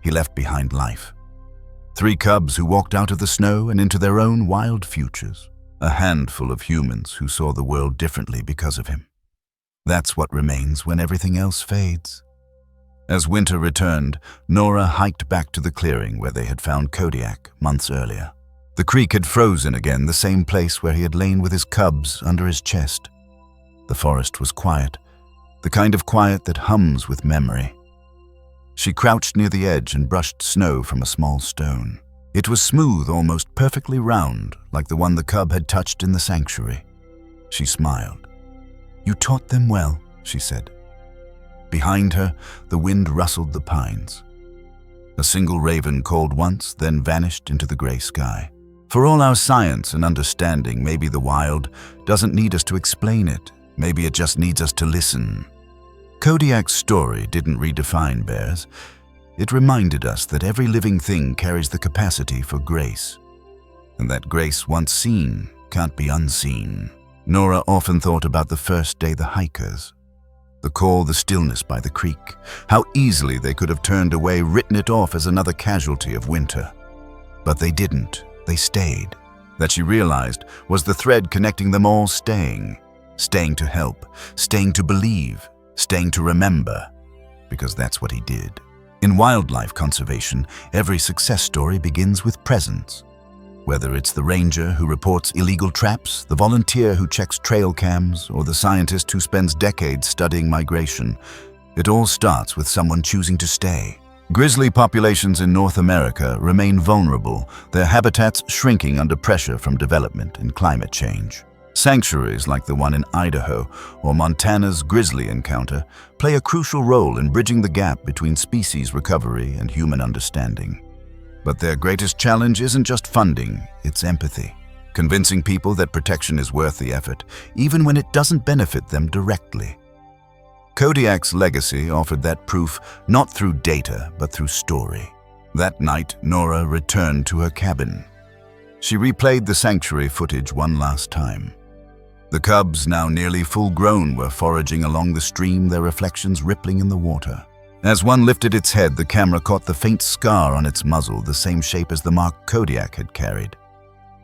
He left behind life. 3 cubs who walked out of the snow and into their own wild futures. A handful of humans who saw the world differently because of him. That's what remains when everything else fades. As winter returned, Nora hiked back to the clearing where they had found Kodiak months earlier. The creek had frozen again, the same place where he had lain with his cubs under his chest. The forest was quiet, the kind of quiet that hums with memory. She crouched near the edge and brushed snow from a small stone. It was smooth, almost perfectly round, like the one the cub had touched in the sanctuary. She smiled. "You taught them well," she said. Behind her, the wind rustled the pines. A single raven called once, then vanished into the gray sky. For all our science and understanding, maybe the wild doesn't need us to explain it. Maybe it just needs us to listen. Kodiak's story didn't redefine bears. It reminded us that every living thing carries the capacity for grace, and that grace once seen can't be unseen. Nora often thought about the first day the hikers. The call, the stillness by the creek, how easily they could have turned away, written it off as another casualty of winter. But they didn't, they stayed. That she realized was the thread connecting them all staying to help, staying to believe, staying to remember, because that's what he did. In wildlife conservation, every success story begins with presence. Whether it's the ranger who reports illegal traps, the volunteer who checks trail cams, or the scientist who spends decades studying migration, it all starts with someone choosing to stay. Grizzly populations in North America remain vulnerable, their habitats shrinking under pressure from development and climate change. Sanctuaries like the one in Idaho or Montana's grizzly encounter play a crucial role in bridging the gap between species recovery and human understanding. But their greatest challenge isn't just funding, it's empathy. convincing people that protection is worth the effort, even when it doesn't benefit them directly. Kodiak's legacy offered that proof not through data, but through story. That night, Nora returned to her cabin. She replayed the sanctuary footage one last time. The cubs, now nearly full-grown, were foraging along the stream, their reflections rippling in the water. As one lifted its head, the camera caught the faint scar on its muzzle, the same shape as the mark Kodiak had carried.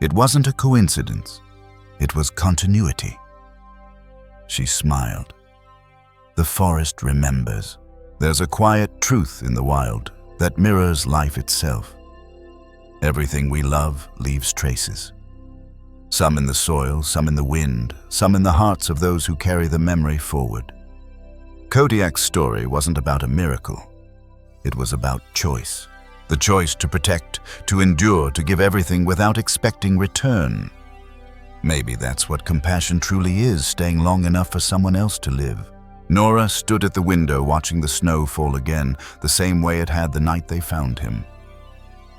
It wasn't a coincidence. It was continuity. She smiled. The forest remembers. There's a quiet truth in the wild that mirrors life itself. Everything we love leaves traces. Some in the soil, some in the wind, some in the hearts of those who carry the memory forward. Kodiak's story wasn't about a miracle. It was about choice. The choice to protect, to endure, to give everything without expecting return. Maybe that's what compassion truly is, staying long enough for someone else to live. Nora stood at the window watching the snow fall again, the same way it had the night they found him.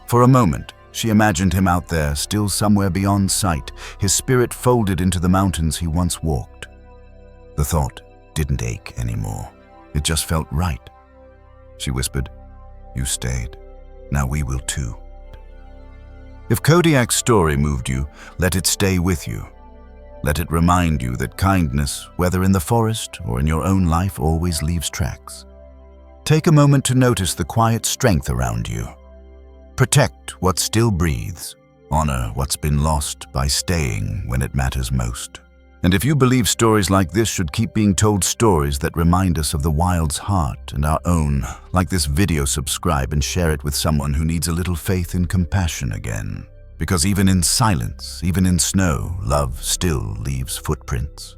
For a moment, she imagined him out there, still somewhere beyond sight, his spirit folded into the mountains he once walked. The thought didn't ache anymore. It just felt right. She whispered, "You stayed. Now we will too." If Kodiak's story moved you, let it stay with you. Let it remind you that kindness, whether in the forest or in your own life, always leaves tracks. Take a moment to notice the quiet strength around you. Protect what still breathes. Honor what's been lost by staying when it matters most. And if you believe stories like this should keep being told, stories that remind us of the wild's heart and our own, like this video, subscribe and share it with someone who needs a little faith in compassion again. Because even in silence, even in snow, love still leaves footprints.